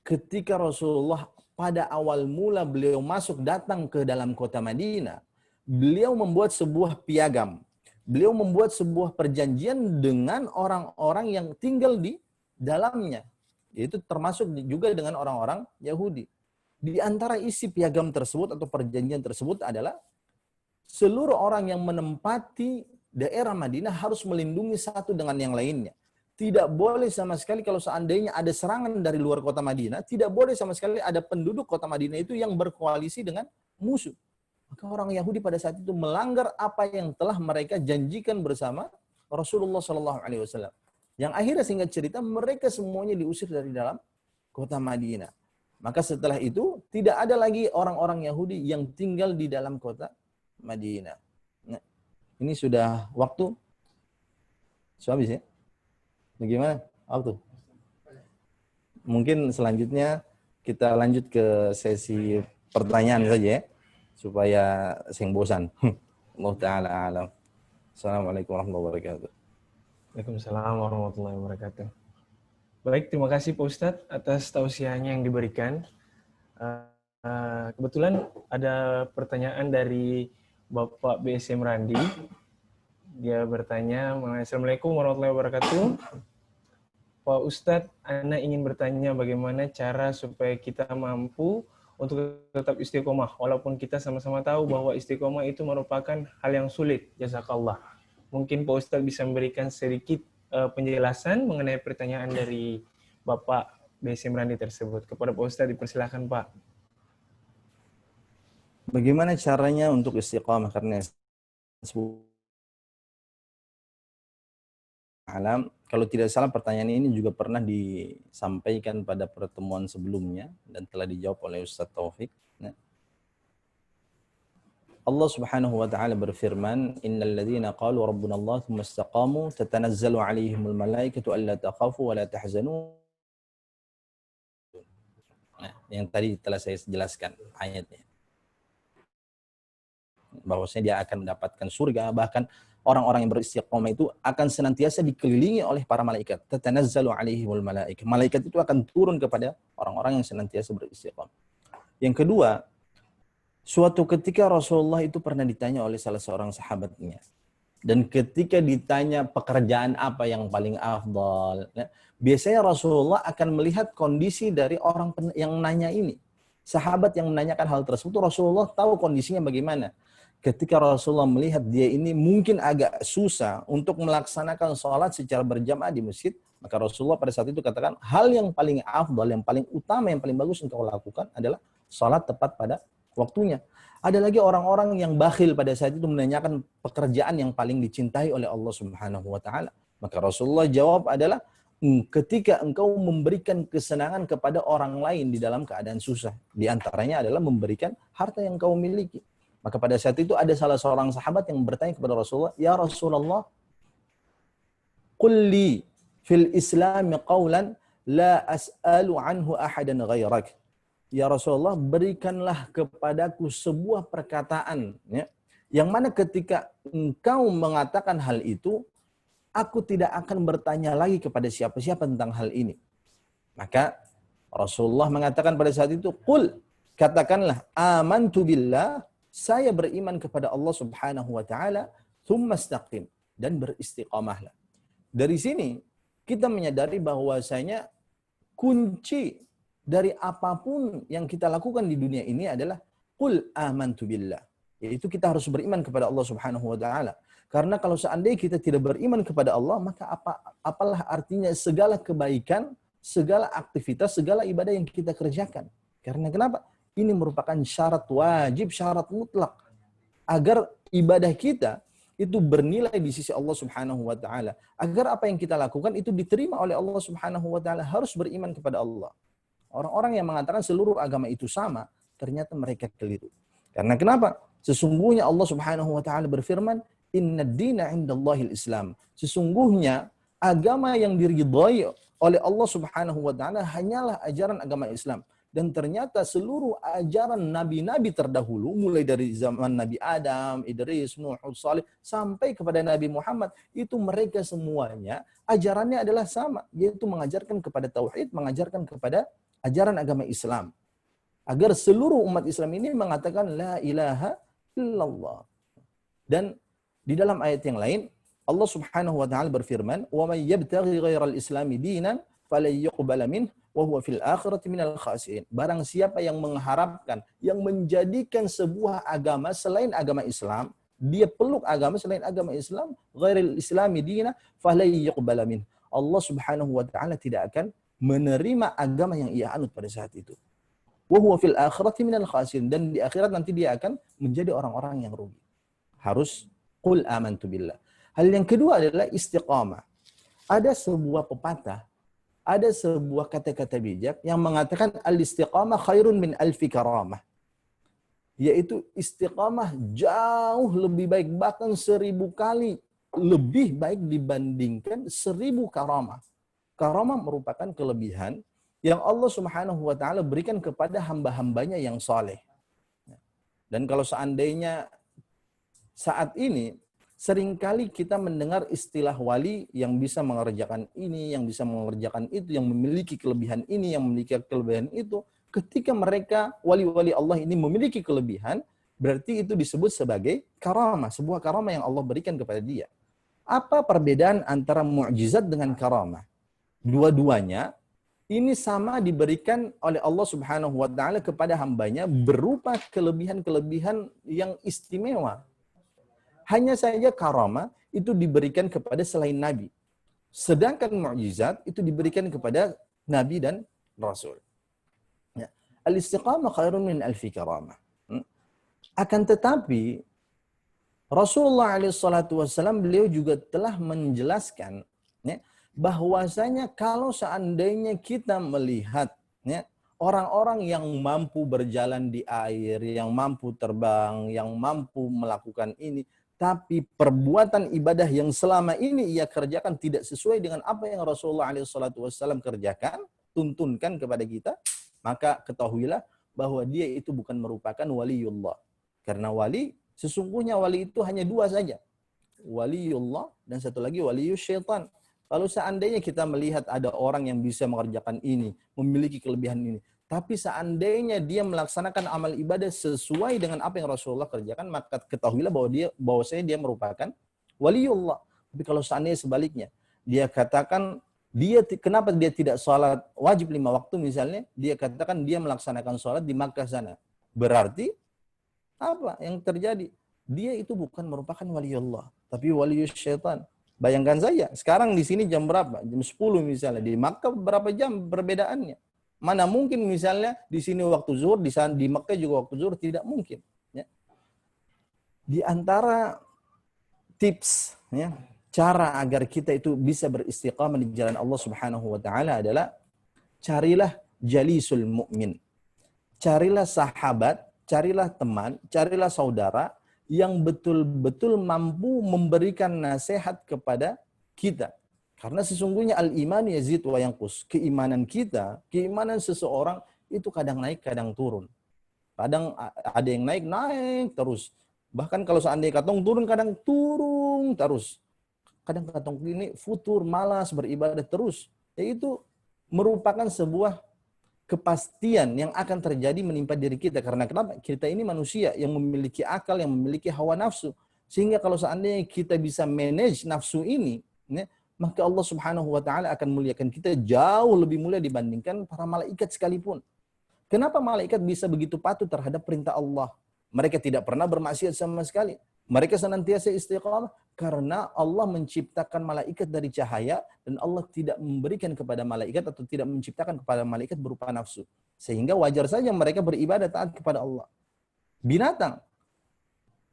Ketika Rasulullah pada awal mula beliau datang ke dalam kota Madinah, beliau membuat sebuah piagam. Beliau membuat sebuah perjanjian dengan orang-orang yang tinggal di dalamnya. Yaitu termasuk juga dengan orang-orang Yahudi. Di antara isi piagam tersebut atau perjanjian tersebut adalah seluruh orang yang menempati daerah Madinah harus melindungi satu dengan yang lainnya. Tidak boleh sama sekali kalau seandainya ada serangan dari luar kota Madinah, tidak boleh sama sekali ada penduduk kota Madinah itu yang berkoalisi dengan musuh. Maka orang Yahudi pada saat itu melanggar apa yang telah mereka janjikan bersama Rasulullah SAW. Yang akhirnya singkat cerita mereka semuanya diusir dari dalam kota Madinah. Maka setelah itu tidak ada lagi orang-orang Yahudi yang tinggal di dalam kota Madinah. Nah, ini sudah waktu. Sudah habis ya? Bagaimana? Waktu. Mungkin selanjutnya kita lanjut ke sesi pertanyaan saja ya. Supaya sing bosan. Allah Ta'ala alam. Assalamualaikum warahmatullahi wabarakatuh. Waalaikumsalam warahmatullahi wabarakatuh. Baik, terima kasih Pak Ustadz atas tausiahnya yang diberikan. Kebetulan ada pertanyaan dari Bapak BSM Randi. Dia bertanya mengenai Assalamualaikum warahmatullahi wabarakatuh. Pak Ustadz, Ana ingin bertanya bagaimana cara supaya kita mampu untuk tetap istiqomah, walaupun kita sama-sama tahu bahwa istiqomah itu merupakan hal yang sulit. Jazakallah. Mungkin Pak Ustadz bisa memberikan sedikit penjelasan mengenai pertanyaan dari Bapak BSM Randi tersebut. Kepada Pak Ustadz dipersilakan Pak. Bagaimana caranya untuk istiqamah? Karena alam, kalau tidak salah pertanyaan ini juga pernah disampaikan pada pertemuan sebelumnya dan telah dijawab oleh Ustaz Taufik. Nah, Allah Subhanahu wa taala berfirman, "Innal ladzina qalu rabbuna Allah tsumma istaqamu tatanazzalu 'alaihimul malaikatu alla takhafu wa la tahzanu." Nah, yang tadi telah saya jelaskan ayatnya. Bahwasanya dia akan mendapatkan surga, bahkan orang-orang yang beristiqomah itu akan senantiasa dikelilingi oleh para malaikat. Tatanazzalu 'alaihimul malaikah. Malaikat itu akan turun kepada orang-orang yang senantiasa beristiqomah. Yang kedua, suatu ketika Rasulullah itu pernah ditanya oleh salah seorang sahabatnya. Dan ketika ditanya pekerjaan apa yang paling afdal, biasanya Rasulullah akan melihat kondisi dari orang yang nanya ini. Sahabat yang menanyakan hal tersebut, Rasulullah tahu kondisinya bagaimana. Ketika Rasulullah melihat dia ini mungkin agak susah untuk melaksanakan sholat secara berjamaah di masjid, maka Rasulullah pada saat itu katakan, hal yang paling afdal, yang paling utama, yang paling bagus engkau lakukan adalah sholat tepat pada waktunya. Ada lagi orang-orang yang bakhil pada saat itu menanyakan pekerjaan yang paling dicintai oleh Allah Subhanahu wa taala. Maka Rasulullah jawab adalah, ketika engkau memberikan kesenangan kepada orang lain di dalam keadaan susah, di antaranya adalah memberikan harta yang kau miliki. Maka pada saat itu ada salah seorang sahabat yang bertanya kepada Rasulullah, "Ya Rasulullah, qul li fil Islam qawlan la as'alu anhu ahadan ghairak." Ya Rasulullah, berikanlah kepadaku sebuah perkataan, ya, yang mana ketika engkau mengatakan hal itu, aku tidak akan bertanya lagi kepada siapa-siapa tentang hal ini. Maka Rasulullah mengatakan pada saat itu, "Qul," katakanlah, "amantu billah," saya beriman kepada Allah Subhanahu wa taala, tsumma istaqim, dan beristiqamahlah. Dari sini kita menyadari bahwasanya kunci dari apapun yang kita lakukan di dunia ini adalah qul amantu billah. Yaitu kita harus beriman kepada Allah Subhanahu wa taala. Karena kalau seandainya kita tidak beriman kepada Allah, maka apalah artinya segala kebaikan, segala aktivitas, segala ibadah yang kita kerjakan. Karena kenapa? Ini merupakan syarat wajib, syarat mutlak. agar ibadah kita itu bernilai di sisi Allah Subhanahu wa taala. Agar apa yang kita lakukan itu diterima oleh Allah Subhanahu wa taala, harus beriman kepada Allah. Orang-orang yang mengatakan seluruh agama itu sama, ternyata mereka keliru. Karena kenapa? Sesungguhnya Allah Subhanahu wa taala berfirman, "Innad dina 'indallahil Islam." Sesungguhnya agama yang diridhai oleh Allah Subhanahu wa taala hanyalah ajaran agama Islam. Dan ternyata seluruh ajaran nabi-nabi terdahulu, mulai dari zaman Nabi Adam, Idris, Nuh, Salih, sampai kepada Nabi Muhammad, itu mereka semuanya ajarannya adalah sama, yaitu mengajarkan kepada tauhid, mengajarkan kepada ajaran agama Islam. Agar seluruh umat Islam ini mengatakan la ilaha illallah. Dan di dalam ayat yang lain, Allah Subhanahu wa taala berfirman, "Wa may yabtaghi ghairal islami dinan falan yuqbala minhu wa huwa fil akhirati minal khasirin." Barang siapa yang mengharapkan, yang menjadikan sebuah agama selain agama Islam, dia peluk agama selain agama Islam, ghairil islami dinan falan yuqbala minhu. Allah Subhanahu wa taala tidak akan menerima agama yang ia anut pada saat itu. Wa huwa fil akhirati minal khasirin, dan di akhirat nanti dia akan menjadi orang-orang yang rugi. Harus qul amantu billah. Hal yang kedua adalah istiqamah. Ada sebuah pepatah, ada sebuah kata-kata bijak yang mengatakan al-istiqamah khairun min alfi karamah. Yaitu istiqamah jauh lebih baik, bahkan 1000 kali lebih baik dibandingkan 1000 karamah. Karamah merupakan kelebihan yang Allah Subhanahu wa taala berikan kepada hamba-hambanya yang saleh. Dan kalau seandainya saat ini seringkali kita mendengar istilah wali yang bisa mengerjakan ini, yang bisa mengerjakan itu, yang memiliki kelebihan ini, yang memiliki kelebihan itu. Ketika mereka, wali-wali Allah ini memiliki kelebihan, berarti itu disebut sebagai karamah, sebuah karamah yang Allah berikan kepada dia. Apa perbedaan antara mukjizat dengan karamah? Dua-duanya ini sama diberikan oleh Allah Subhanahu wa taala kepada hambanya berupa kelebihan-kelebihan yang istimewa. Hanya saja karamah itu diberikan kepada selain Nabi. Sedangkan mukjizat itu diberikan kepada Nabi dan Rasul. Ya. Al-istiqamah khairun min alfi karamah. Akan tetapi, Rasulullah SAW beliau juga telah menjelaskan ya, bahwasanya kalau seandainya kita melihat ya, orang-orang yang mampu berjalan di air, yang mampu terbang, yang mampu melakukan ini, tapi perbuatan ibadah yang selama ini ia kerjakan tidak sesuai dengan apa yang Rasulullah SAW kerjakan, tuntunkan kepada kita, maka ketahuilah bahwa dia itu bukan merupakan waliullah. Karena wali, sesungguhnya wali itu hanya dua saja. Waliullah dan satu lagi walius syaitan. Kalau seandainya kita melihat ada orang yang bisa mengerjakan ini, memiliki kelebihan ini, tapi seandainya dia melaksanakan amal ibadah sesuai dengan apa yang Rasulullah kerjakan, maka ketahuilah bahwasanya dia merupakan waliullah. Tapi kalau seandainya sebaliknya, dia katakan kenapa dia tidak sholat wajib 5 waktu misalnya, dia katakan dia melaksanakan sholat di Makkah sana. Berarti apa yang terjadi? Dia itu bukan merupakan waliullah, tapi walius syaitan. Bayangkan saja, sekarang di sini jam berapa? Jam 10 misalnya, di Makkah berapa jam perbedaannya? Mana mungkin misalnya di sini waktu zuhur, di sana di Makkah juga waktu zuhur, tidak mungkin. Ya. Di antara tips, ya, cara agar kita itu bisa beristiqamah di jalan Allah Subhanahu wa taala adalah carilah jalisul mukmin. Carilah sahabat, carilah teman, carilah saudara yang betul-betul mampu memberikan nasihat kepada kita. Karena sesungguhnya al-iman yazid wa yanqus. Keimanan kita, keimanan seseorang itu kadang naik, kadang turun. Kadang ada yang naik terus. Bahkan kalau seandainya katong turun, kadang turun terus. Kadang katong ini futur, malas beribadah terus. Yaitu merupakan sebuah kepastian yang akan terjadi menimpa diri kita. Karena kenapa? Kita ini manusia yang memiliki akal, yang memiliki hawa nafsu. Sehingga kalau seandainya kita bisa manage nafsu ini, ya, maka Allah Subhanahu wa taala akan muliakan kita jauh lebih mulia dibandingkan para malaikat sekalipun. Kenapa malaikat bisa begitu patuh terhadap perintah Allah? Mereka tidak pernah bermaksiat sama sekali. Mereka senantiasa istiqamah karena Allah menciptakan malaikat dari cahaya dan Allah tidak memberikan kepada malaikat atau tidak menciptakan kepada malaikat berupa nafsu. Sehingga wajar saja mereka beribadah taat kepada Allah. Binatang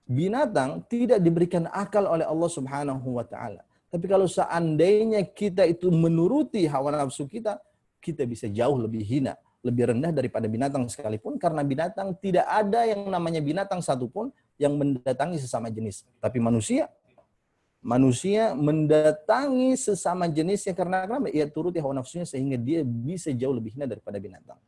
Binatang tidak diberikan akal oleh Allah Subhanahu wa taala. Tapi kalau seandainya kita itu menuruti hawa nafsu kita, kita bisa jauh lebih hina, lebih rendah daripada binatang sekalipun, karena binatang tidak ada yang namanya binatang satupun yang mendatangi sesama jenis. Tapi manusia mendatangi sesama jenisnya karena ia turuti hawa nafsunya sehingga dia bisa jauh lebih hina daripada binatang.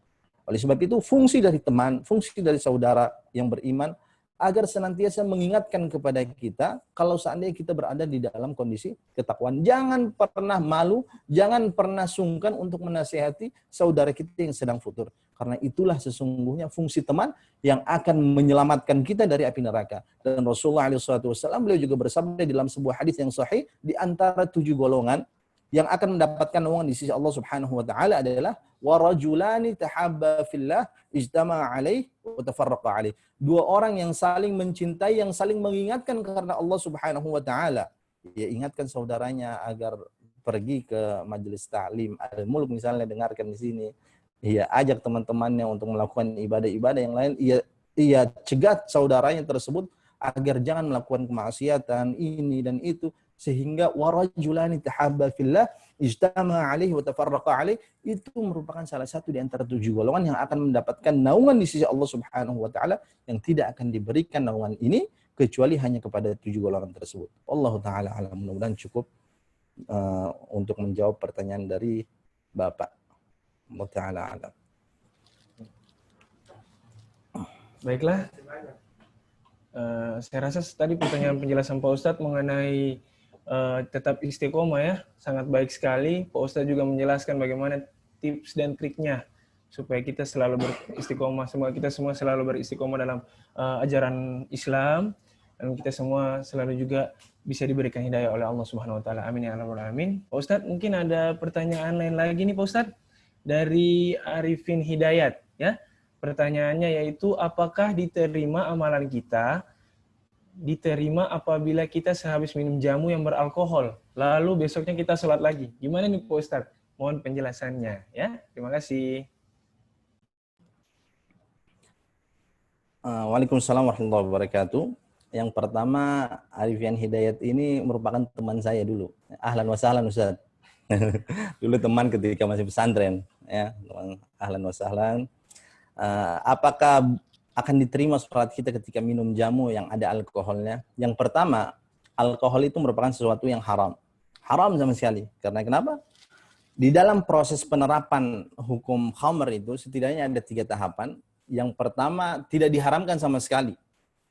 Oleh sebab itu, fungsi dari teman, fungsi dari saudara yang beriman agar senantiasa mengingatkan kepada kita kalau seandainya kita berada di dalam kondisi ketakwaan. Jangan pernah malu, jangan pernah sungkan untuk menasihati saudara kita yang sedang futur. Karena itulah sesungguhnya fungsi teman yang akan menyelamatkan kita dari api neraka. Dan Rasulullah SAW beliau juga bersabda dalam sebuah hadis yang sahih, di antara 7 golongan yang akan mendapatkan naungan di sisi Allah Subhanahu wa taala adalah warajulani tahabba fillah ijtama'a alaihi wa tafarraqa alaihi. 2 orang yang saling mencintai, yang saling mengingatkan karena Allah Subhanahu wa taala. Ya, ingatkan saudaranya agar pergi ke majelis ta'lim al-mulk misalnya, dengarkan di sini. Ia ajak teman-temannya untuk melakukan ibadah-ibadah yang lain. Ia cegat saudaranya tersebut agar jangan melakukan kemaksiatan ini dan itu, sehingga warajulani tahabba fillah ijtama'a alaihi wa tafarraqa alaihi, itu merupakan salah satu di antara 7 golongan yang akan mendapatkan naungan di sisi Allah Subhanahu wa taala, yang tidak akan diberikan naungan ini kecuali hanya kepada 7 golongan tersebut. Allah taala alam. Mudah-mudahan cukup untuk menjawab pertanyaan dari Bapak. Allah taala alam. Baiklah. Saya rasa tadi pertanyaan penjelasan Pak Ustadz mengenai tetap istiqomah ya, sangat baik sekali. Pak Ustadz juga menjelaskan bagaimana tips dan triknya supaya kita selalu beristiqomah. Semoga kita semua selalu beristiqomah dalam ajaran Islam, dan kita semua selalu juga bisa diberikan hidayah oleh Allah Subhanahu wa taala. Amin ya rabbal alamin. Pak Ustadz, mungkin ada pertanyaan lain lagi nih Pak Ustadz dari Arifin Hidayat ya. Pertanyaannya yaitu, apakah diterima amalan kita diterima apabila kita sehabis minum jamu yang beralkohol, lalu besoknya kita sholat lagi? Gimana nih Pak Ustadz? Mohon penjelasannya ya. Terima kasih. Waalaikumsalam warahmatullahi wabarakatuh. Yang pertama, Arifin Hidayat ini merupakan teman saya dulu. Ahlan wa sahlan Ustaz. Dulu teman ketika masih pesantren ya, teman ahlan wa sahlan. Apakah akan diterima sholat kita ketika minum jamu yang ada alkoholnya? Yang pertama, alkohol itu merupakan sesuatu yang haram. Haram sama sekali. Karena kenapa? Di dalam proses penerapan hukum khamr itu setidaknya ada 3 tahapan. Yang pertama, tidak diharamkan sama sekali.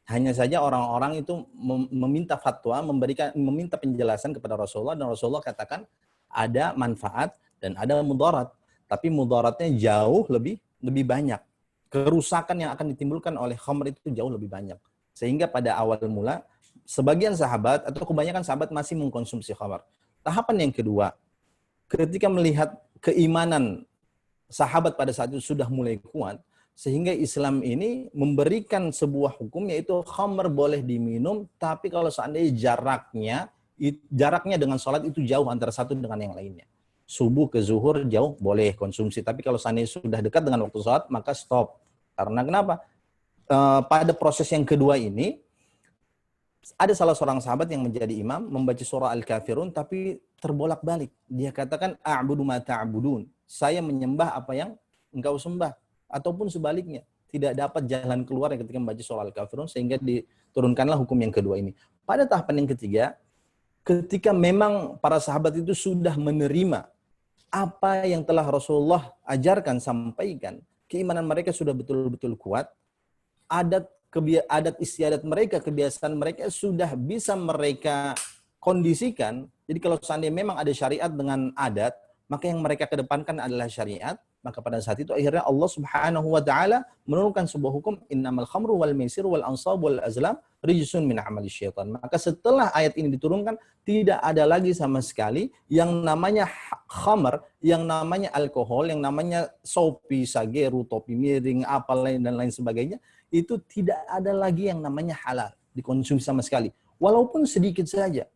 Hanya saja orang-orang itu meminta fatwa, meminta penjelasan kepada Rasulullah, dan Rasulullah katakan ada manfaat dan ada mudarat. Tapi mudaratnya jauh lebih banyak. Kerusakan yang akan ditimbulkan oleh khamr itu jauh lebih banyak. Sehingga pada awal mula, sebagian sahabat atau kebanyakan sahabat masih mengkonsumsi khamr. Tahapan yang kedua, ketika melihat keimanan sahabat pada saat itu sudah mulai kuat, sehingga Islam ini memberikan sebuah hukum, yaitu khamr boleh diminum, tapi kalau seandainya jaraknya dengan sholat itu jauh antara satu dengan yang lainnya. Subuh ke zuhur jauh boleh konsumsi, tapi kalau seandainya sudah dekat dengan waktu sholat, maka stop. Karena kenapa? Pada proses yang kedua ini, ada salah seorang sahabat yang menjadi imam, membaca surah Al-Kafirun, tapi terbolak-balik. Dia katakan, a'budu ma ta'budun. Saya menyembah apa yang engkau sembah. Ataupun sebaliknya. Tidak dapat jalan keluar ketika membaca surah Al-Kafirun, sehingga diturunkanlah hukum yang kedua ini. Pada tahapan yang ketiga, ketika memang para sahabat itu sudah menerima apa yang telah Rasulullah ajarkan, sampaikan, keimanan mereka sudah betul-betul kuat, adat istiadat mereka, kebiasaan mereka sudah bisa mereka kondisikan. Jadi kalau seandainya memang ada syariat dengan adat, maka yang mereka kedepankan adalah syariat. Maka pada saat itu akhirnya Allah Subhanahu wa taala menurunkan sebuah hukum, innamal khamru wal maisir wal ansab wal azlam rijsun min amali syaitan. Maka setelah ayat ini diturunkan, tidak ada lagi sama sekali yang namanya khamr, yang namanya alkohol, yang namanya sopi, sageru, topi miring, apa lain dan lain sebagainya, itu tidak ada lagi yang namanya halal dikonsumsi sama sekali. Walaupun sedikit saja.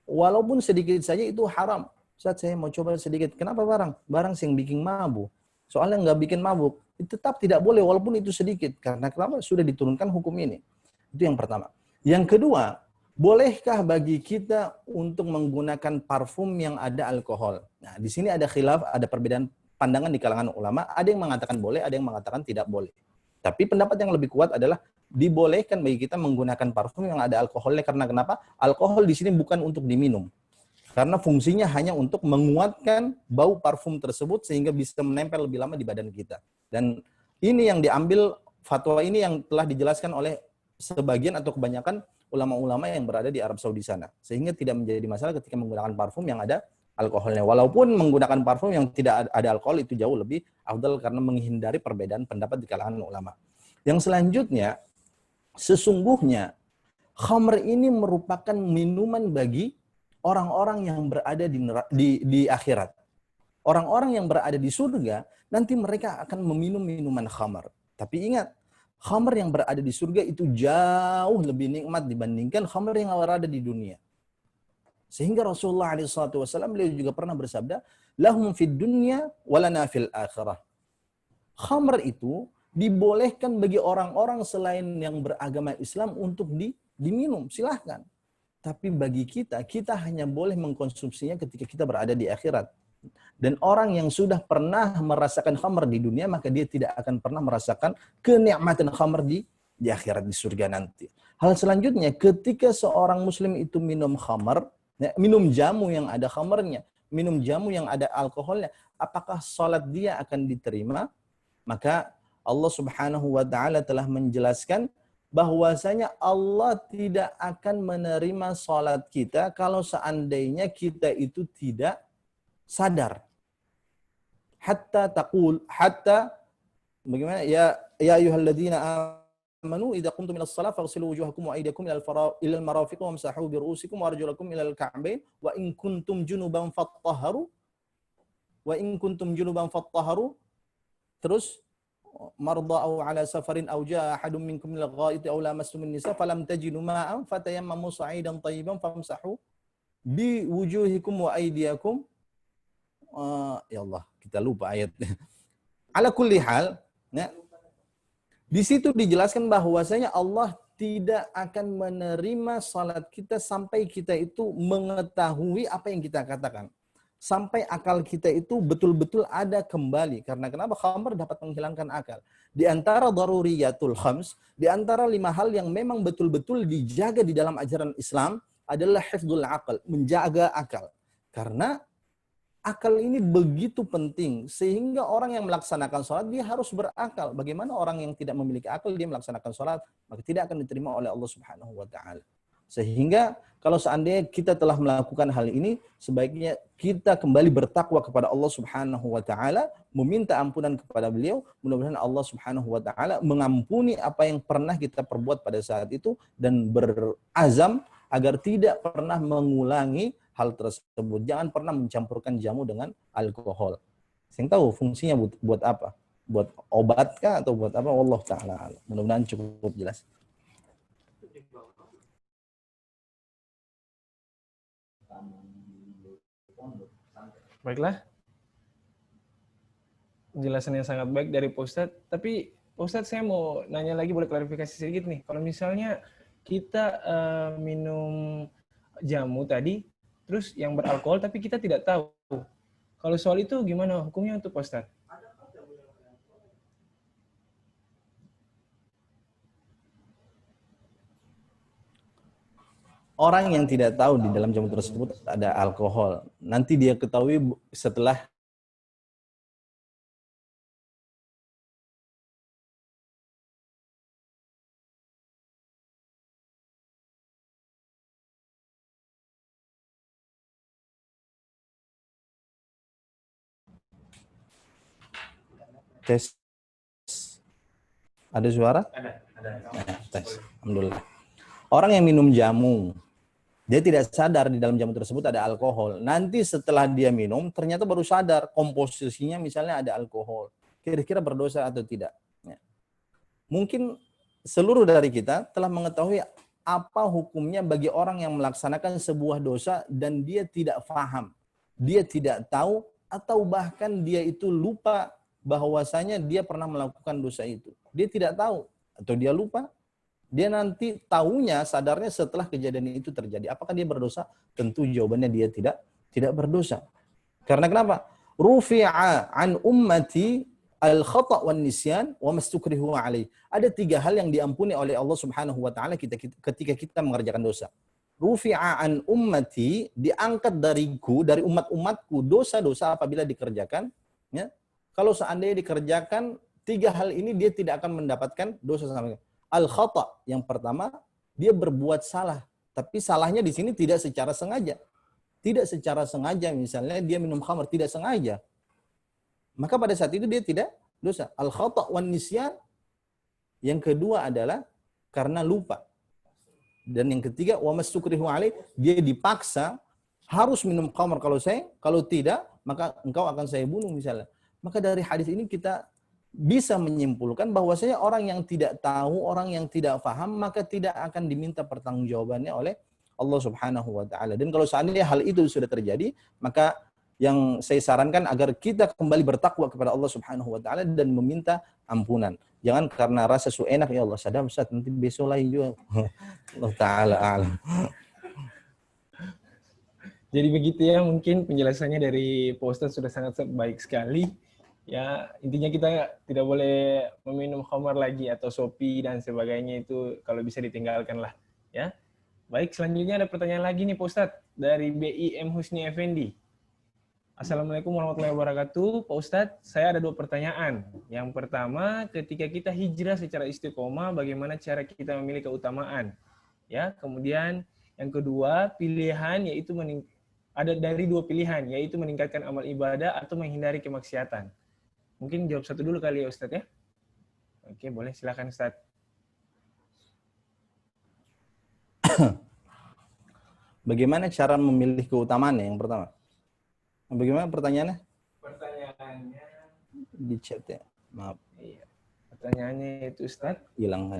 Walaupun sedikit saja itu haram. Saat saya mau coba sedikit, kenapa barang yang bikin mabuk? Soalnya nggak bikin mabuk, itu tetap tidak boleh walaupun itu sedikit. Karena kenapa? Sudah diturunkan hukum ini. Itu yang pertama. Yang kedua, bolehkah bagi kita untuk menggunakan parfum yang ada alkohol? Nah, di sini ada khilaf, ada perbedaan pandangan di kalangan ulama. Ada yang mengatakan boleh, ada yang mengatakan tidak boleh. Tapi pendapat yang lebih kuat adalah dibolehkan bagi kita menggunakan parfum yang ada alkoholnya. Karena kenapa? Alkohol di sini bukan untuk diminum. Karena fungsinya hanya untuk menguatkan bau parfum tersebut sehingga bisa menempel lebih lama di badan kita. Dan ini yang diambil, fatwa ini yang telah dijelaskan oleh sebagian atau kebanyakan ulama-ulama yang berada di Arab Saudi sana. Sehingga tidak menjadi masalah ketika menggunakan parfum yang ada alkoholnya. Walaupun menggunakan parfum yang tidak ada alkohol itu jauh lebih afdal karena menghindari perbedaan pendapat di kalangan ulama. Yang selanjutnya, sesungguhnya khamr ini merupakan minuman bagi orang-orang yang berada di akhirat. Orang-orang yang berada di surga, nanti mereka akan meminum minuman khamr. Tapi ingat, khamr yang berada di surga itu jauh lebih nikmat dibandingkan khamr yang berada di dunia. Sehingga Rasulullah SAW beliau juga pernah bersabda, lahum fid dunya walana fil akhirah. Khamr itu dibolehkan bagi orang-orang selain yang beragama Islam untuk diminum, silahkan. Tapi bagi kita hanya boleh mengkonsumsinya ketika kita berada di akhirat. Dan orang yang sudah pernah merasakan khamr di dunia, maka dia tidak akan pernah merasakan kenikmatan khamr di akhirat, di surga nanti. Hal selanjutnya, ketika seorang muslim itu minum khamr, minum jamu yang ada khamrnya, minum jamu yang ada alkoholnya, apakah salat dia akan diterima? Maka Allah Subhanahu wa taala telah menjelaskan bahwasanya Allah tidak akan menerima salat kita kalau seandainya kita itu tidak sadar. Hatta bagaimana ya ayyuhalladzina amanu idza qumtum ilas shalah faghsilu wujuhakum wa aydiyakum ilal marafiq wamsahu bi ru'usikum wa arjulakum ilal ka'bayn wa in kuntum junuban fattahharu terus marda aw ala safarin aw jaa ahadun minkum minal ghaiti aw lamastumun nisa falam tajidu ma'an fatayammamu sa'idan tayyiban famsahu bi wujuhikum wa aydiyakum. Ya Allah, kita lupa ayatnya. Ala kulli hal, ya, di situ dijelaskan bahwasanya Allah tidak akan menerima salat kita sampai kita itu mengetahui apa yang kita katakan. Sampai akal kita itu betul-betul ada kembali. Karena kenapa? Khamr dapat menghilangkan akal. Di antara daruriyatul khams, di antara 5 hal yang memang betul-betul dijaga di dalam ajaran Islam adalah hifdzul aql, menjaga akal. Karena akal ini begitu penting sehingga orang yang melaksanakan sholat dia harus berakal. Bagaimana orang yang tidak memiliki akal dia melaksanakan sholat, maka tidak akan diterima oleh Allah Subhanahu wa taala. Sehingga kalau seandainya kita telah melakukan hal ini, sebaiknya kita kembali bertakwa kepada Allah Subhanahu wa taala, meminta ampunan kepada beliau. Mudah-mudahan Allah Subhanahu wa taala mengampuni apa yang pernah kita perbuat pada saat itu dan berazam agar tidak pernah mengulangi hal tersebut. Jangan pernah mencampurkan jamu dengan alkohol. Saya tahu fungsinya buat apa? Buat obat kah atau buat apa? Wallahu taala. Mudah-mudahan cukup jelas. Baiklah. Penjelasan yang sangat baik dari Pak Ustadz. Tapi Pak Ustadz, saya mau nanya lagi, boleh klarifikasi sedikit nih. Kalau misalnya kita minum jamu tadi, terus yang beralkohol tapi kita tidak tahu. Kalau soal itu gimana hukumnya untuk Pak Ustadz? Orang yang tidak tahu di dalam jamu tersebut ada alkohol, nanti dia ketahui setelah tes. Ada suara? Ada. Tes. Alhamdulillah. Orang yang minum jamu, dia tidak sadar di dalam jamu tersebut ada alkohol. Nanti setelah dia minum, ternyata baru sadar komposisinya misalnya ada alkohol. Kira-kira berdosa atau tidak? Ya. Mungkin seluruh dari kita telah mengetahui apa hukumnya bagi orang yang melaksanakan sebuah dosa dan dia tidak paham. Dia tidak tahu atau bahkan dia itu lupa bahwasanya dia pernah melakukan dosa itu. Dia tidak tahu atau dia lupa. Dia nanti taunya, sadarnya setelah kejadian itu terjadi. Apakah dia berdosa? Tentu jawabannya dia tidak berdosa. Karena kenapa? Rufi'a an ummati al-khata' wan nisyan wa mastukrihu alaih. Ada 3 hal yang diampuni oleh Allah Subhanahu wa taala ketika kita mengerjakan dosa. Rufi'a an ummati, diangkat dariku, dari umat-umatku dosa-dosa apabila dikerjakan, ya. Kalau seandainya dikerjakan 3 hal ini, dia tidak akan mendapatkan dosa sama sekali. Al-khata', yang pertama, dia berbuat salah, tapi salahnya di sini tidak secara sengaja. Tidak secara sengaja, misalnya dia minum khamr tidak sengaja, maka pada saat itu dia tidak dosa. Al-khata' wan nisyan, yang kedua adalah karena lupa. Dan yang ketiga, wa mastukrihu alaih, dia dipaksa harus minum khamr kalau tidak, maka engkau akan saya bunuh misalnya. Maka dari hadis ini kita bisa menyimpulkan bahwasanya orang yang tidak tahu, orang yang tidak paham, maka tidak akan diminta pertanggungjawabannya oleh Allah Subhanahu wa taala. Dan kalau seandainya hal itu sudah terjadi, maka yang saya sarankan agar kita kembali bertakwa kepada Allah Subhanahu wa taala dan meminta ampunan. Jangan karena rasa enak, ya Allah, sadam Ustaz, nanti besok lagi juga. Allah taala alam. Jadi begitu ya, mungkin penjelasannya dari Pak Ustadz sudah sangat baik sekali. Ya, intinya kita tidak boleh meminum khamar lagi atau sopi dan sebagainya, itu kalau bisa ditinggalkan lah. Ya. Baik, selanjutnya ada pertanyaan lagi nih Pak Ustadz dari BIM Husni Effendi. Assalamualaikum warahmatullahi wabarakatuh. Pak Ustadz, saya ada 2 pertanyaan. Yang pertama, ketika kita hijrah secara istiqomah, bagaimana cara kita memilih keutamaan? Ya, kemudian yang kedua, pilihan yaitu ada dari 2 pilihan, yaitu meningkatkan amal ibadah atau menghindari kemaksiatan. Mungkin jawab satu dulu kali ya Ustadz ya. Oke, boleh, silakan Ustadz. Bagaimana cara memilih keutamaan yang pertama? Bagaimana pertanyaannya? Pertanyaannya Di chat ya. Maaf. Iya. Pertanyaannya itu Ustadz, Hilang.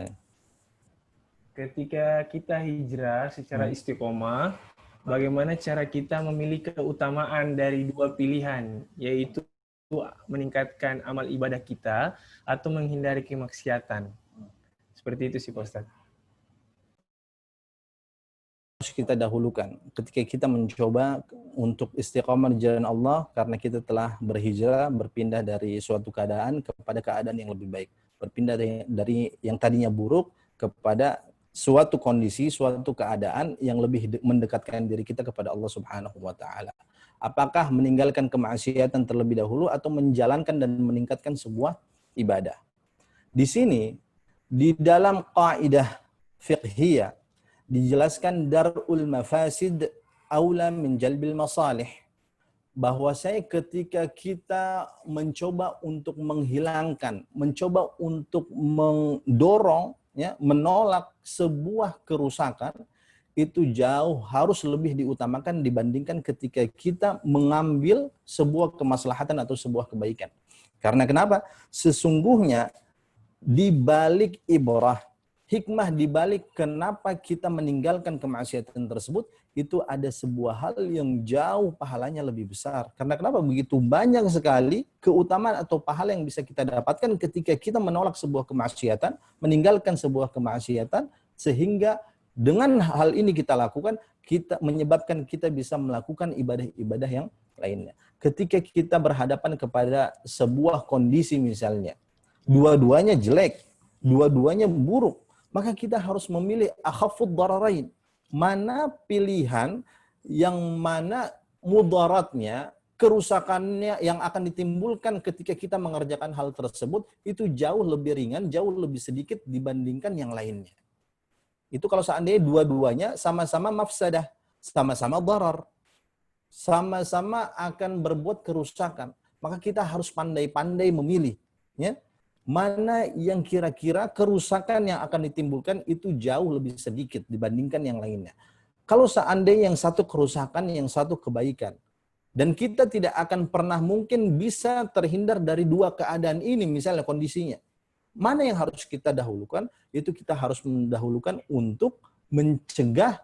ketika kita hijrah secara istiqomah, bagaimana cara kita memilih keutamaan dari 2 pilihan, yaitu meningkatkan amal ibadah kita atau menghindari kemaksiatan. Seperti itu sih Pak Ustadz. Harus kita dahulukan ketika kita mencoba untuk istiqamah di jalan Allah, karena kita telah berhijrah, berpindah dari suatu keadaan kepada keadaan yang lebih baik, berpindah dari yang tadinya buruk kepada suatu kondisi, suatu keadaan yang lebih mendekatkan diri kita kepada Allah Subhanahu wa taala. Apakah meninggalkan kemaksiatan terlebih dahulu atau menjalankan dan meningkatkan sebuah ibadah? Di sini di dalam kaidah fiqhiyah dijelaskan darul mafasid aula min jalbil masalih, bahwasanya ketika kita mencoba untuk menghilangkan, mencoba untuk mendorong, ya, menolak sebuah kerusakan, itu jauh harus lebih diutamakan dibandingkan ketika kita mengambil sebuah kemaslahatan atau sebuah kebaikan. Karena kenapa? Sesungguhnya di balik ibrah, hikmah di balik kenapa kita meninggalkan kemaksiatan tersebut, itu ada sebuah hal yang jauh pahalanya lebih besar. Karena kenapa? Begitu banyak sekali keutamaan atau pahala yang bisa kita dapatkan ketika kita menolak sebuah kemaksiatan, meninggalkan sebuah kemaksiatan, sehingga dengan hal ini kita lakukan, kita menyebabkan kita bisa melakukan ibadah-ibadah yang lainnya. Ketika kita berhadapan kepada sebuah kondisi misalnya, dua-duanya jelek, dua-duanya buruk, maka kita harus memilih akhafud dararain. Mana pilihan yang mana mudaratnya, kerusakannya yang akan ditimbulkan ketika kita mengerjakan hal tersebut itu jauh lebih ringan, jauh lebih sedikit dibandingkan yang lainnya. Itu kalau seandainya dua-duanya sama-sama mafsadah, sama-sama darar, sama-sama akan berbuat kerusakan, maka kita harus pandai-pandai memilih, ya, mana yang kira-kira kerusakan yang akan ditimbulkan itu jauh lebih sedikit dibandingkan yang lainnya. Kalau seandainya yang satu kerusakan, yang satu kebaikan, dan kita tidak akan pernah mungkin bisa terhindar dari 2 keadaan ini, misalnya kondisinya, mana yang harus kita dahulukan? Itu kita harus mendahulukan untuk mencegah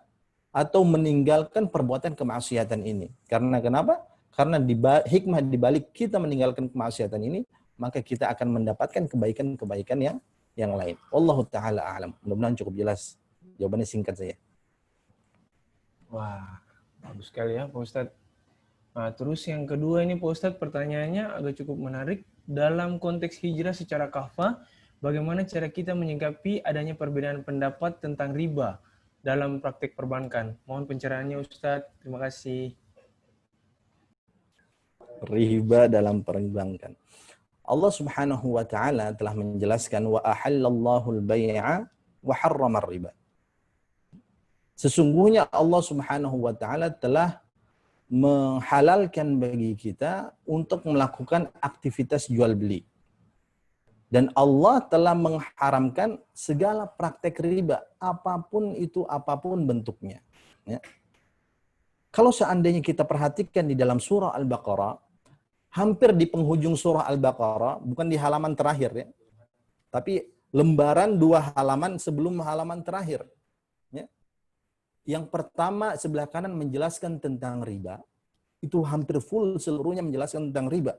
atau meninggalkan perbuatan kemaksiatan ini. Karena kenapa? Karena hikmah dibalik kita meninggalkan kemaksiatan ini, maka kita akan mendapatkan kebaikan-kebaikan yang yang lain. Wallahu taala a'lam. Mudah-mudahan cukup jelas. Jawabannya singkat saja. Wah, bagus sekali ya Pak Ustadz. Nah, terus yang kedua ini Pak Ustadz, pertanyaannya agak cukup menarik. Dalam konteks hijrah secara kafah, bagaimana cara kita menyikapi adanya perbedaan pendapat tentang riba dalam praktik perbankan? Mohon pencerahannya Ustadz. Terima kasih. Riba dalam perbankan. Allah Subhanahu wa taala telah menjelaskan wa ahallallahu al-bai'a wa harrama riba. Sesungguhnya Allah Subhanahu wa taala telah menghalalkan bagi kita untuk melakukan aktivitas jual beli. Dan Allah telah mengharamkan segala praktek riba, apapun itu, apapun bentuknya. Ya. Kalau seandainya kita perhatikan di dalam surah Al-Baqarah, hampir di penghujung surah Al-Baqarah, bukan di halaman terakhir ya, tapi lembaran 2 halaman sebelum halaman terakhir. Ya. Yang pertama sebelah kanan menjelaskan tentang riba, itu hampir full seluruhnya menjelaskan tentang riba.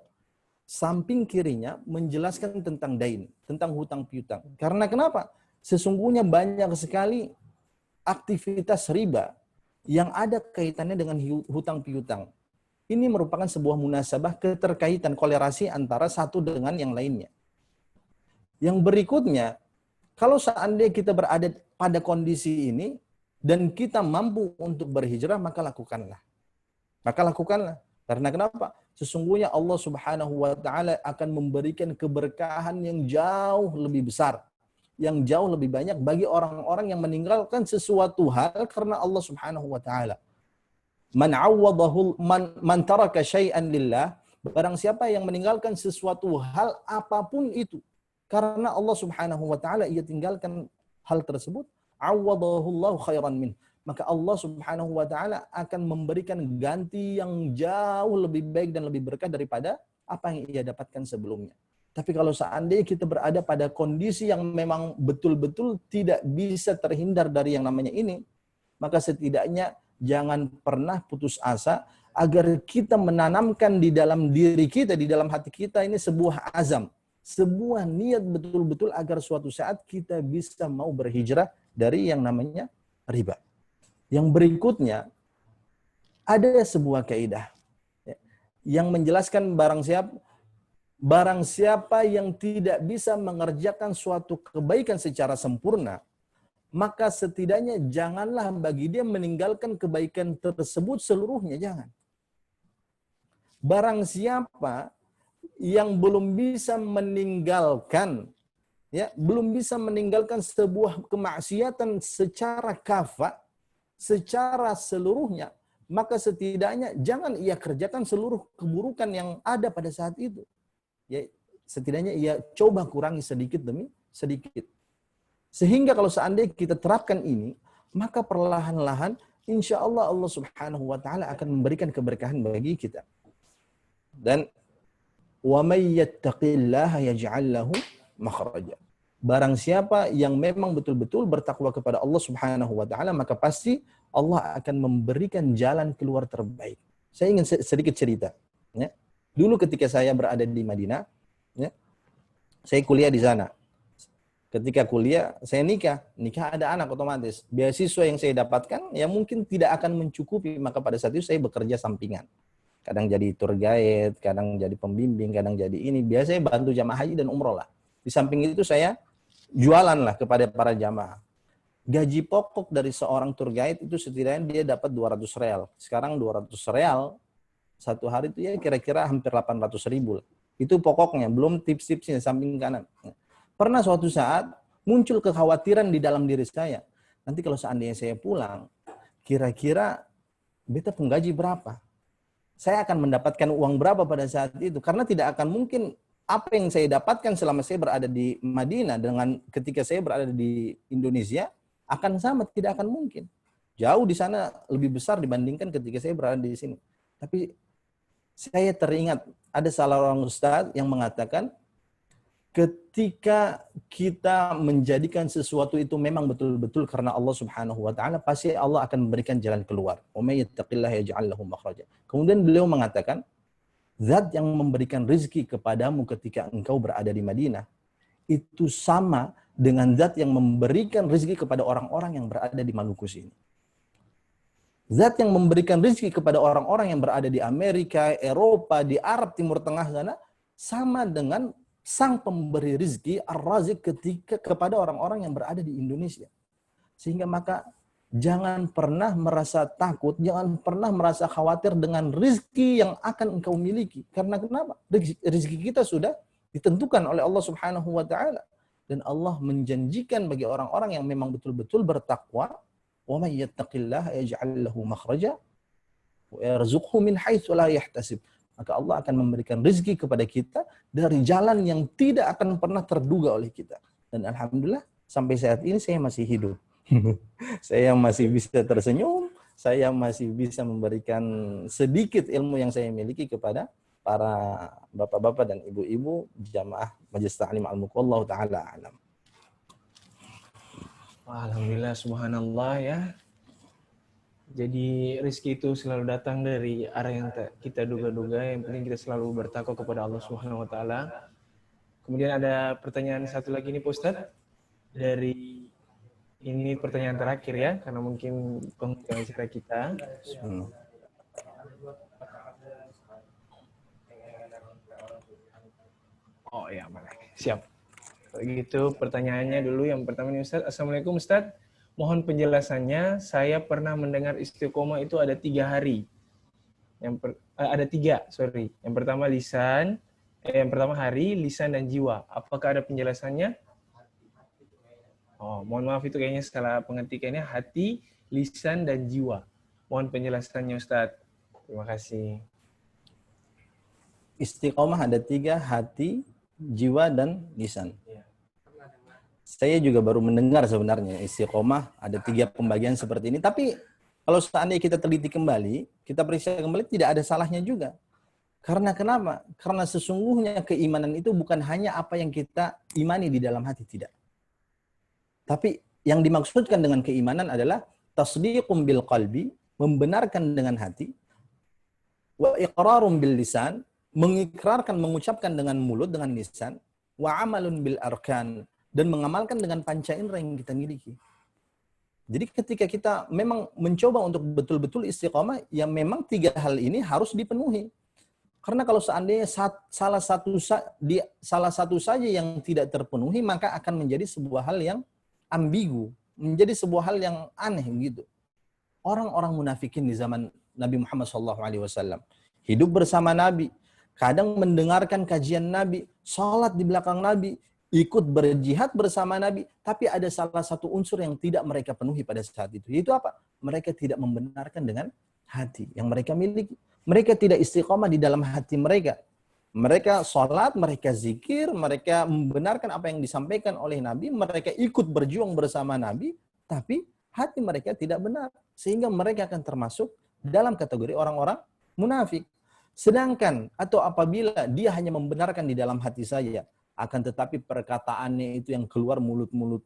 Samping kirinya menjelaskan tentang dain, tentang hutang piutang. Karena kenapa? Sesungguhnya banyak sekali aktivitas riba yang ada kaitannya dengan hutang piutang. Ini merupakan sebuah munasabah, keterkaitan, kolerasi antara satu dengan yang lainnya. Yang berikutnya, kalau seandainya kita berada pada kondisi ini dan kita mampu untuk berhijrah, maka lakukanlah. Karena kenapa? Sesungguhnya Allah Subhanahu wa taala akan memberikan keberkahan yang jauh lebih besar, yang jauh lebih banyak bagi orang-orang yang meninggalkan sesuatu hal karena Allah Subhanahu wa taala. Man taraka syai'an lillah, barang siapa yang meninggalkan sesuatu hal apapun itu karena Allah Subhanahu wa taala, ia tinggalkan hal tersebut, awwadahullahu khairan min. Maka Allah Subhanahu wa taala akan memberikan ganti yang jauh lebih baik dan lebih berkah daripada apa yang ia dapatkan sebelumnya. Tapi kalau seandainya kita berada pada kondisi yang memang betul-betul tidak bisa terhindar dari yang namanya ini, maka setidaknya jangan pernah putus asa agar kita menanamkan di dalam diri kita, di dalam hati kita ini sebuah azam, sebuah niat betul-betul agar suatu saat kita bisa mau berhijrah dari yang namanya riba. Yang berikutnya, ada sebuah kaidah yang menjelaskan barang siapa yang tidak bisa mengerjakan suatu kebaikan secara sempurna, maka setidaknya janganlah bagi dia meninggalkan kebaikan tersebut seluruhnya, jangan. Barang siapa yang belum bisa meninggalkan sebuah kemaksiatan secara kafah, secara seluruhnya, maka setidaknya jangan ia kerjakan seluruh keburukan yang ada pada saat itu. Ya, setidaknya ia coba kurangi sedikit demi sedikit. Sehingga kalau seandainya kita terapkan ini, maka perlahan-lahan insya Allah Allah Subhanahu wa taala akan memberikan keberkahan bagi kita. Dan wa may yattaqillaha yaj'al lahu makhraja. Barang siapa yang memang betul-betul bertakwa kepada Allah Subhanahu wa taala, maka pasti Allah akan memberikan jalan keluar terbaik. Saya ingin sedikit cerita, ya. Dulu ketika saya berada di Madinah, ya, saya kuliah di sana. Ketika kuliah, saya nikah ada anak otomatis. Beasiswa yang saya dapatkan ya mungkin tidak akan mencukupi, maka pada saat itu saya bekerja sampingan. Kadang jadi tour guide, kadang jadi pembimbing, kadang jadi ini. Biasanya bantu jamaah haji dan umroh lah. Di samping itu saya jualan lah kepada para jamaah. Gaji pokok dari seorang tour guide itu setidaknya dia dapat 200 real. Sekarang 200 real satu hari itu ya kira-kira hampir 800 ribu. Itu pokoknya, belum tips-tipsnya samping kanan. Pernah suatu saat muncul kekhawatiran di dalam diri saya. Nanti kalau seandainya saya pulang, kira-kira beta penggaji berapa? Saya akan mendapatkan uang berapa pada saat itu? Karena tidak akan mungkin apa yang saya dapatkan selama saya berada di Madinah dengan ketika saya berada di Indonesia akan sama, tidak akan mungkin. Jauh di sana lebih besar dibandingkan ketika saya berada di sini. Tapi saya teringat ada salah seorang ustaz yang mengatakan ketika kita menjadikan sesuatu itu memang betul-betul karena Allah Subhanahu wa taala, pasti Allah akan memberikan jalan keluar. Wa may yattaqillaha yaj'al lahu makhraja. Kemudian beliau mengatakan, zat yang memberikan rezeki kepadamu ketika engkau berada di Madinah itu sama dengan zat yang memberikan rezeki kepada orang-orang yang berada di Maluku sini. Zat yang memberikan rezeki kepada orang-orang yang berada di Amerika, Eropa, di Arab Timur Tengah sana, sama dengan sang pemberi rezeki Ar-Razik ketika kepada orang-orang yang berada di Indonesia. Sehingga maka jangan pernah merasa takut, jangan pernah merasa khawatir dengan rezeki yang akan engkau miliki. Karena kenapa? Rezeki kita sudah ditentukan oleh Allah Subhanahu wa taala. Dan Allah menjanjikan bagi orang-orang yang memang betul-betul bertakwa, wa may yattaqillaha yaj'al lahu makhraja wa yarzuqhu min haitsu la yahtasib. Maka Allah akan memberikan rezeki kepada kita dari jalan yang tidak akan pernah terduga oleh kita. Dan alhamdulillah sampai saat ini saya masih hidup. Saya masih bisa tersenyum, saya masih bisa memberikan sedikit ilmu yang saya miliki kepada para bapak-bapak dan ibu-ibu jamaah Majelis Ta'lim Al-Mulk. Wallahu taala alam. Alhamdulillah, subhanallah ya. Jadi rezeki itu selalu datang dari arah yang tak kita duga-duga. Yang penting kita selalu bertakwa kepada Allah Subhanahu wa taala. Kemudian ada pertanyaan satu lagi nih Pak Ustadz. Dari ini pertanyaan terakhir ya, karena mungkin penghujung acara kita. Oh ya, siap. Begitu pertanyaannya dulu. Yang pertama nih Ustadz. Assalamualaikum Ustadz. Mohon penjelasannya. Saya pernah mendengar istiqomah itu ada 3 hari. Ada 3, sorry. Yang pertama lisan, yang pertama hari, lisan dan jiwa. Apakah ada penjelasannya? Oh, mohon maaf itu kayaknya salah pengetikannya. Hati, lisan dan jiwa. Mohon penjelasannya Ustadz. Terima kasih. Istiqomah ada 3, hati, jiwa dan lisan. Saya juga baru mendengar sebenarnya istiqomah ada 3 pembagian seperti ini. Tapi kalau seandainya kita teliti kembali, kita periksa kembali, tidak ada salahnya juga. Karena kenapa? Karena sesungguhnya keimanan itu bukan hanya apa yang kita imani di dalam hati, tidak. Tapi yang dimaksudkan dengan keimanan adalah tasdiqum bil qalbi, membenarkan dengan hati, wa iqrarum bil lisan, mengikrarkan, mengucapkan dengan mulut, dengan lisan, wa amalun bil arkan, dan mengamalkan dengan panca indera yang kita miliki. Jadi ketika kita memang mencoba untuk betul-betul istiqomah, ya memang 3 hal ini harus dipenuhi. Karena kalau seandainya salah satu saja yang tidak terpenuhi, maka akan menjadi sebuah hal yang ambigu, menjadi sebuah hal yang aneh gitu. Orang-orang munafikin di zaman Nabi Muhammad SAW hidup bersama Nabi, kadang mendengarkan kajian Nabi, salat di belakang Nabi, ikut berjihad bersama Nabi, tapi ada salah satu unsur yang tidak mereka penuhi pada saat itu. Yaitu apa? Mereka tidak membenarkan dengan hati yang mereka miliki. Mereka tidak istiqomah di dalam hati mereka. Mereka sholat, mereka zikir, mereka membenarkan apa yang disampaikan oleh Nabi, mereka ikut berjuang bersama Nabi, tapi hati mereka tidak benar. Sehingga mereka akan termasuk dalam kategori orang-orang munafik. Sedangkan, atau apabila dia hanya membenarkan di dalam hati saja, akan tetapi perkataannya itu yang keluar mulut-mulut,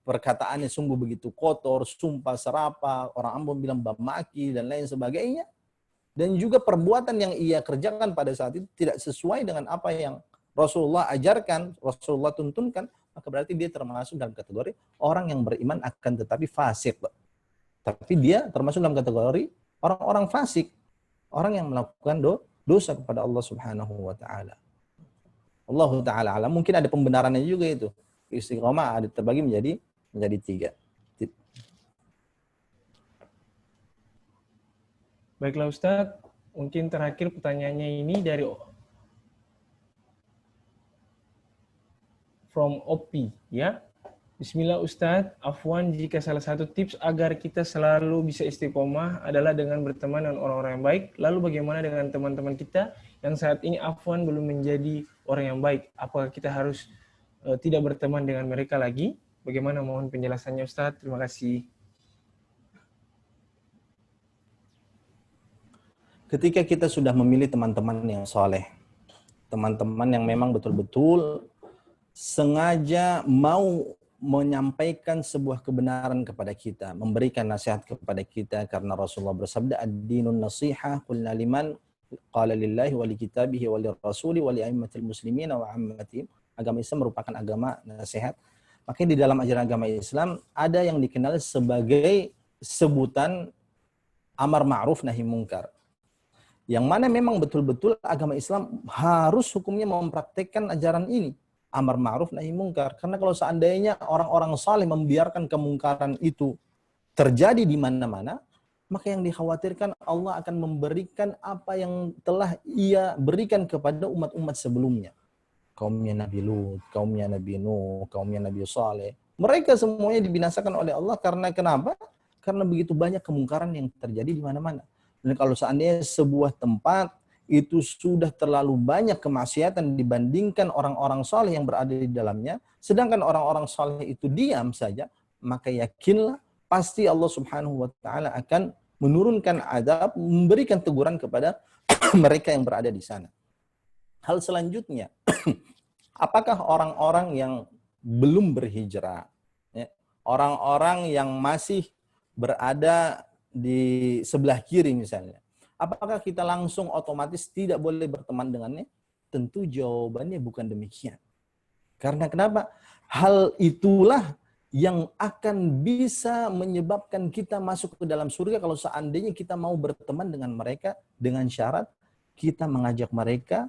perkataannya sungguh begitu kotor, sumpah serapah, orang Ambon bilang bamaki dan lain sebagainya. Dan juga perbuatan yang ia kerjakan pada saat itu tidak sesuai dengan apa yang Rasulullah ajarkan, Rasulullah tuntunkan, maka berarti dia termasuk dalam kategori orang yang beriman akan tetapi fasik. Tapi dia termasuk dalam kategori orang-orang fasik, orang yang melakukan dosa kepada Allah Subhanahu wa taala. Allah taala alam. Mungkin ada pembenarannya juga itu. Istiqomah ada terbagi menjadi 3. Baiklah Ustadz, mungkin terakhir pertanyaannya ini dari from Opi ya. Bismillah Ustadz, afwan jika salah satu tips agar kita selalu bisa istiqomah adalah dengan berteman dengan orang-orang yang baik. Lalu bagaimana dengan teman-teman kita yang saat ini afwan belum menjadi orang yang baik? Apakah kita harus tidak berteman dengan mereka lagi? Bagaimana, mohon penjelasannya Ustadz? Terima kasih. Ketika kita sudah memilih teman-teman yang soleh, teman-teman yang memang betul-betul sengaja mau menyampaikan sebuah kebenaran kepada kita, memberikan nasihat kepada kita, karena Rasulullah bersabda, ad-dinun nasihah, qulna liman qala lillahi wa li kitabihi wa li rasuli wa li a'immatil muslimina wa ammatihim. Agama Islam merupakan agama nasihat. Makanya di dalam ajaran agama Islam ada yang dikenal sebagai sebutan amar ma'ruf nahi mungkar. Yang mana memang betul-betul agama Islam harus hukumnya mempraktekkan ajaran ini. Amar ma'ruf nahi mungkar. Karena kalau seandainya orang-orang saleh membiarkan kemungkaran itu terjadi di mana-mana, maka yang dikhawatirkan Allah akan memberikan apa yang telah ia berikan kepada umat-umat sebelumnya. Kaumnya Nabi Lut, kaumnya Nabi Nuh, kaumnya Nabi Saleh. Mereka semuanya dibinasakan oleh Allah karena kenapa? Karena begitu banyak kemungkaran yang terjadi di mana-mana. Dan kalau seandainya sebuah tempat itu sudah terlalu banyak kemaksiatan dibandingkan orang-orang saleh yang berada di dalamnya, sedangkan orang-orang saleh itu diam saja, maka yakinlah pasti Allah Subhanahu wa taala akan menurunkan azab, memberikan teguran kepada mereka yang berada di sana. Hal selanjutnya, apakah orang-orang yang belum berhijrah, ya, orang-orang yang masih berada di sebelah kiri misalnya, apakah kita langsung otomatis tidak boleh berteman dengannya? Tentu jawabannya bukan demikian. Karena kenapa? Hal itulah yang akan bisa menyebabkan kita masuk ke dalam surga kalau seandainya kita mau berteman dengan mereka dengan syarat kita mengajak mereka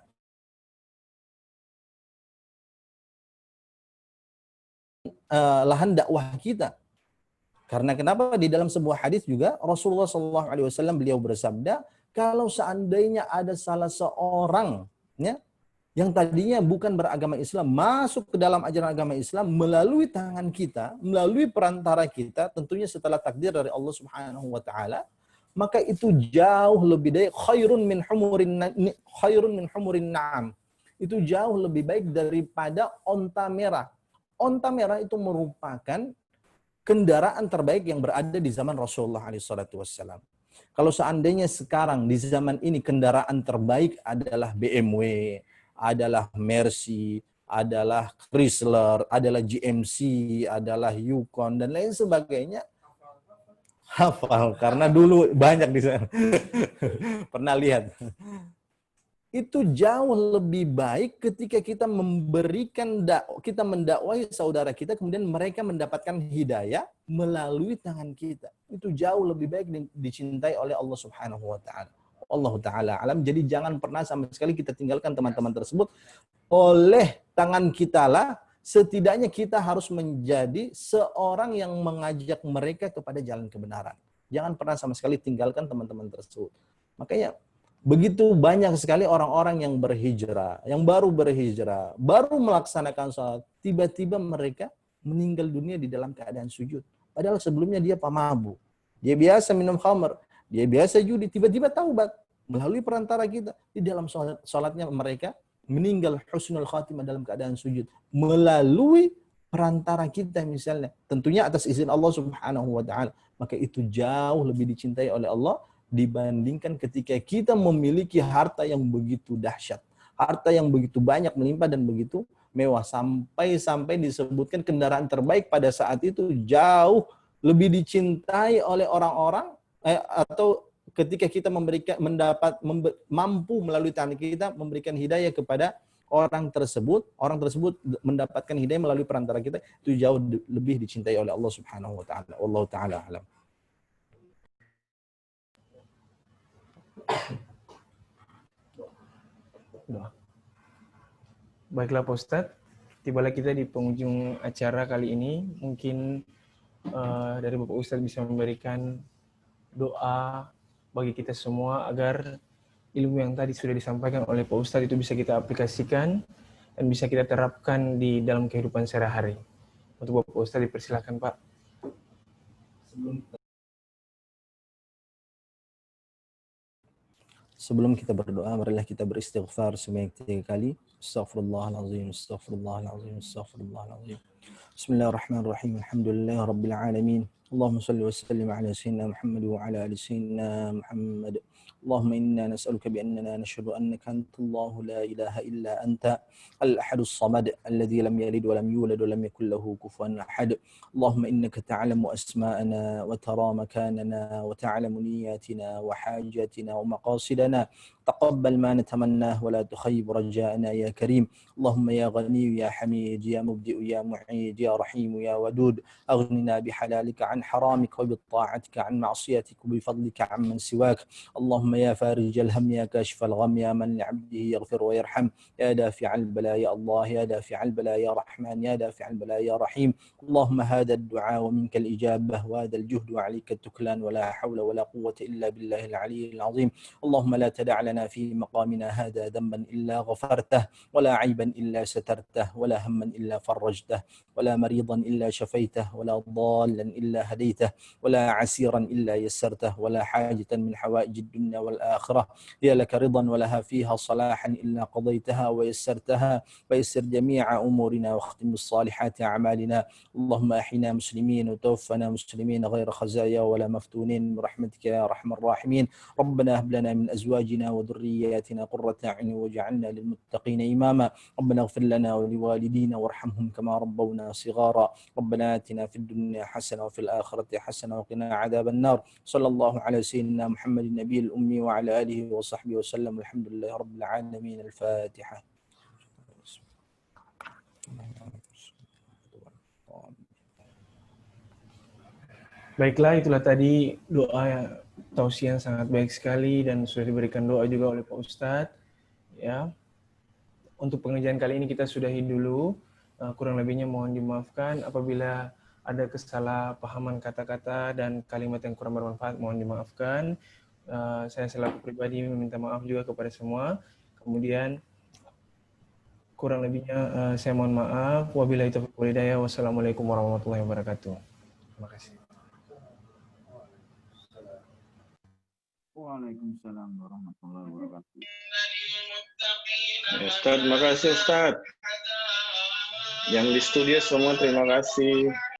lahan dakwah kita. Karena kenapa? Di dalam sebuah hadis juga Rasulullah SAW beliau bersabda, kalau seandainya ada salah seorang ya, yang tadinya bukan beragama Islam masuk ke dalam ajaran agama Islam melalui tangan kita, melalui perantara kita, tentunya setelah takdir dari Allah Subhanahu wa taala, maka itu jauh lebih baik, khairun min humurin na'am. Itu jauh lebih baik daripada onta merah. Onta merah itu merupakan kendaraan terbaik yang berada di zaman Rasulullah SAW. Kalau seandainya sekarang di zaman ini kendaraan terbaik adalah BMW, adalah Mercy, adalah Chrysler, adalah GMC, adalah Yukon, dan lain sebagainya. Hafal, karena dulu banyak di sana. Pernah lihat. Itu jauh lebih baik ketika kita kita mendakwahi saudara kita, kemudian mereka mendapatkan hidayah melalui tangan kita. Itu jauh lebih baik dicintai oleh Allah Subhanahu wa taala. Allah Ta'ala alam. Jadi jangan pernah sama sekali kita tinggalkan teman-teman tersebut. Oleh tangan kita lah, setidaknya kita harus menjadi seorang yang mengajak mereka kepada jalan kebenaran. Jangan pernah sama sekali tinggalkan teman-teman tersebut. Makanya begitu banyak sekali orang-orang yang berhijrah, yang baru berhijrah, baru melaksanakan sholat, tiba-tiba mereka meninggal dunia di dalam keadaan sujud. Padahal sebelumnya dia pemabuk, dia biasa minum khamr, dia biasa judi, tiba-tiba taubat melalui perantara kita. Di dalam sholatnya mereka meninggal husnul khatimah dalam keadaan sujud melalui perantara kita misalnya. Tentunya atas izin Allah Subhanahu wa taala. Maka itu jauh lebih dicintai oleh Allah dibandingkan ketika kita memiliki harta yang begitu dahsyat, harta yang begitu banyak melimpah dan begitu mewah, sampai disebutkan kendaraan terbaik pada saat itu jauh lebih dicintai oleh orang-orang atau ketika kita mampu melalui tangan kita memberikan hidayah kepada orang tersebut mendapatkan hidayah melalui perantara kita, itu jauh lebih dicintai oleh Allah Subhanahu wa taala. Wallahu taala alam. Baiklah Pak Ustadz, tibalah kita di penghujung acara kali ini. Mungkin dari Bapak Ustadz bisa memberikan doa bagi kita semua agar ilmu yang tadi sudah disampaikan oleh Pak Ustadz itu bisa kita aplikasikan dan bisa kita terapkan di dalam kehidupan sehari-hari. Untuk Bapak Ustadz dipersilakan Pak. Sebelum kita berdoa, marilah kita beristighfar sebanyak 3 kali. Astaghfirullahalazim, astaghfirullahalazim, astaghfirullahalazim. Bismillahirrahmanirrahim. Alhamdulillahirabbil alamin. Allahumma shalli wa sallim ala sayyidina Muhammad wa ala ali sayyidina Muhammad. اللهم إنا نسألك بأننا نشهد أنك أنت الله لا إله إلا أنت الأحد الصمد الذي لم يلد ولم يولد ولم يكن له كفوا أحد. اللهم إنك تعلم أسماءنا وترى مكاننا وتعلم نياتنا وحاجاتنا ومقاصدنا تقبل ما نتمناه ولا تخيب رجاءنا يا كريم. اللهم يا غني يا حميد يا مبدئ يا معيد يا رحيم يا ودود، أغننا بحلالك عن حرامك وبطاعتك عن معصيتك وبفضلك عمن سواك. اللهم يا فارج الهم يا كاشف الغم يا من لعبده يغفر ويرحم، يا دافع البلاء يا الله، يا دافع البلاء يا رحمن، يا دافع البلاء يا رحيم. اللهم هذا الدعاء ومنك الإجابة وهذا الجهد وعليك التكلان، ولا حول ولا قوة إلا بالله العلي العظيم. اللهم لا تدع لنا في مقامنا هذا ذنبا إلا غفرته، ولا عيبا إلا سترته، ولا هما إلا فرجته، ولا مريضا إلا شفيته، ولا ضالا إلا هديته، ولا عسيرا إلا يسرته، ولا حاجة من حوائج الدنيا والآخرة هي لك رضا ولها فيها صلاحا إلا قضيتها ويسرتها، ويسر جميع أمورنا واختم بالصالحات أعمالنا. اللهم أحينا مسلمين وتوفنا مسلمين غير خزايا ولا مفتونين برحمتك يا أرحم الراحمين. ربنا هب لنا من أزواجنا وذرياتنا قرة أعين واجعلنا للمتقين إماما. ربنا اغفر لنا ولوالدينا وارحمهم كما ربونا صغارا. ربنا آتنا في الدنيا حسنة وفي الآخرة حسنة وقنا عذاب النار. صلى الله على سيدنا محمد النبي الأمي وعلى آله وصحبه وسلم. الحمد لله رب العالمين. الفاتحة. Baiklah, itulah tadi doa tausiah yang sangat baik sekali dan sudah diberikan doa juga oleh Pak Ustadz. Ya, untuk pengajian kali ini kita sudahi dulu. Kurang lebihnya mohon dimaafkan. Apabila ada kesalahpahaman kata-kata dan kalimat yang kurang bermanfaat, mohon dimaafkan. Saya selaku pribadi meminta maaf juga kepada semua. Kemudian kurang lebihnya saya mohon maaf. Wabillahi taufiq wal hidayah. Wassalamualaikum warahmatullahi wabarakatuh. Terima kasih. Waalaikumsalam warahmatullahi wabarakatuh. Ya, Ustaz, terima kasih Ustaz. Yang di studio semua terima kasih.